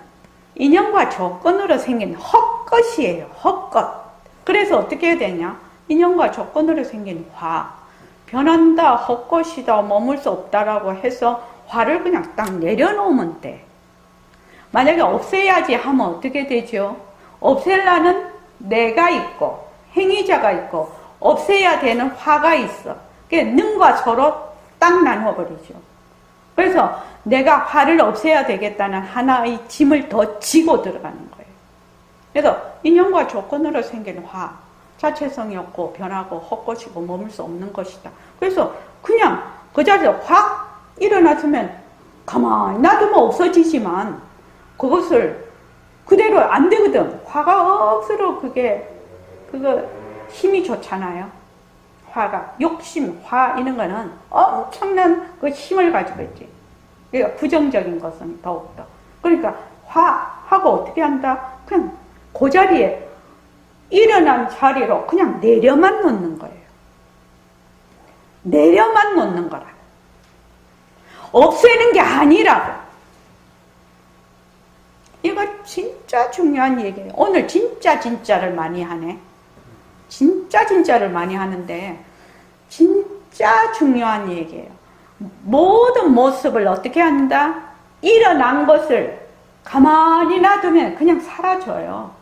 인연과 조건으로 생긴 헛것이에요. 헛것. 그래서 어떻게 해야 되냐? 인연과 조건으로 생긴 화. 변한다, 헛것이다, 머물 수 없다라고 해서 화를 그냥 딱 내려놓으면 돼. 만약에 없애야지 하면 어떻게 되죠? 없애려는 내가 있고 행위자가 있고 없애야 되는 화가 있어. 그게 능과 서로 딱 나눠버리죠. 그래서 내가 화를 없애야 되겠다는 하나의 짐을 더 지고 들어가는 거예요. 그래서 인연과 조건으로 생긴 화, 자체성이 없고 변하고 헛것이고 머물 수 없는 것이다. 그래서 그냥 그 자리에서 확 일어났으면 가만히 놔두면 없어지지만 그것을 그대로 안 되거든. 화가 억수로 그거 힘이 좋잖아요. 화가 욕심, 화 이런 거는 엄청난 그 힘을 가지고 있지. 그러니까 부정적인 것은 더욱더. 그러니까 화하고 어떻게 한다? 그냥 그 자리에 일어난 자리로 그냥 내려만 놓는 거예요. 내려만 놓는 거라. 없애는 게 아니라고. 이거 진짜 중요한 얘기예요. 오늘 진짜를 많이 하네. 진짜를 많이 하는데 진짜 중요한 얘기예요. 모든 모습을 어떻게 한다? 일어난 것을 가만히 놔두면 그냥 사라져요.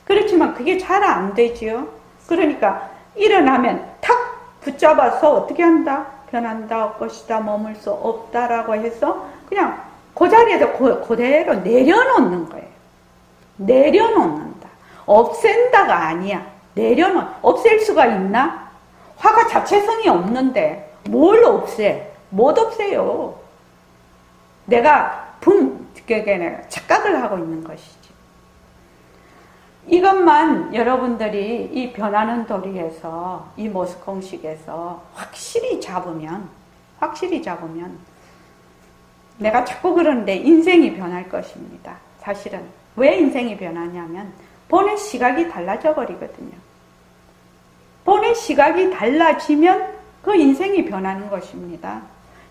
그렇지만 그게 잘 안 되지요. 그러니까 일어나면 탁 붙잡아서 어떻게 한다? 변한다, 것이다, 머물 수 없다라고 해서 그냥 그 자리에서 그대로 내려놓는 거예요. 내려놓는다. 없앤다가 아니야. 없앨 수가 있나? 화가 자체성이 없는데 뭘 없애? 못 없애요. 내가 착각을 하고 있는 것이지. 이것만 여러분들이 이 변하는 도리에서, 이 모습 공식에서 확실히 잡으면 내가 자꾸 그러는데 인생이 변할 것입니다. 사실은 왜 인생이 변하냐면 보는 시각이 달라져 버리거든요. 보는 시각이 달라지면 그 인생이 변하는 것입니다.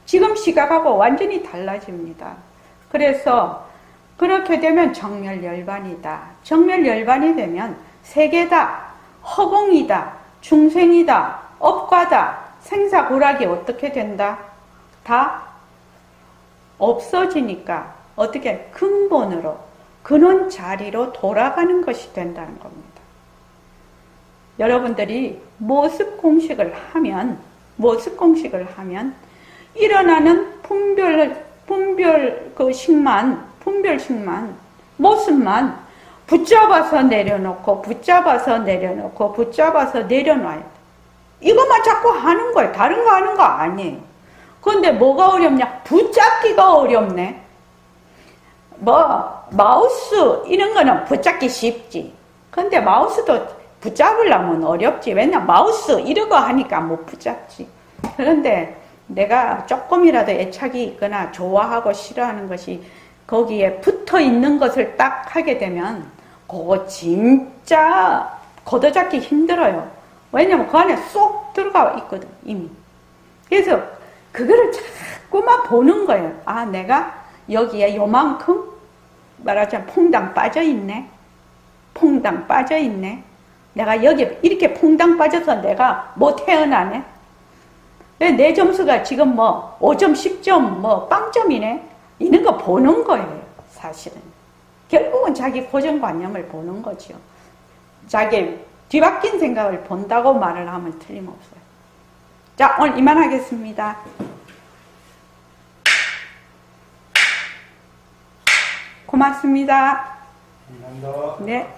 지금 시각하고 완전히 달라집니다. 그래서 그렇게 되면 정멸열반이다. 정멸열반이 되면 세계다, 허공이다, 중생이다, 업과다, 생사고락이 어떻게 된다? 다 없어지니까 어떻게 근본으로, 근원 자리로 돌아가는 것이 된다는 겁니다. 여러분들이 모습 공식을 하면 일어나는 분별식만, 모습만 붙잡아서 내려놓고 내려놔야 돼. 이것만 자꾸 하는 거예요. 다른 거 하는 거 아니에요. 그런데 뭐가 어렵냐? 붙잡기가 어렵네. 마우스 이런 거는 붙잡기 쉽지. 근데 마우스도 붙잡으려면 어렵지. 왜냐 마우스 이런 거 하니까 못 붙잡지. 그런데 내가 조금이라도 애착이 있거나 좋아하고 싫어하는 것이 거기에 붙어 있는 것을 딱 하게 되면 그거 진짜 걷어잡기 힘들어요. 왜냐면 그 안에 쏙 들어가 있거든 이미. 그래서 그거를 자꾸만 보는 거예요. 아, 내가 여기에 요만큼 말하자면 퐁당 빠져있네. 내가 여기 이렇게 퐁당 빠져서 내가 못 태어나네. 내 점수가 지금 5점, 10점, 빵점이네. 이런 거 보는 거예요, 사실은. 결국은 자기 고정관념을 보는 거죠. 자기 뒤바뀐 생각을 본다고 말을 하면 틀림없어요. 자, 오늘 이만하겠습니다. 고맙습니다. 감사합니다. 네.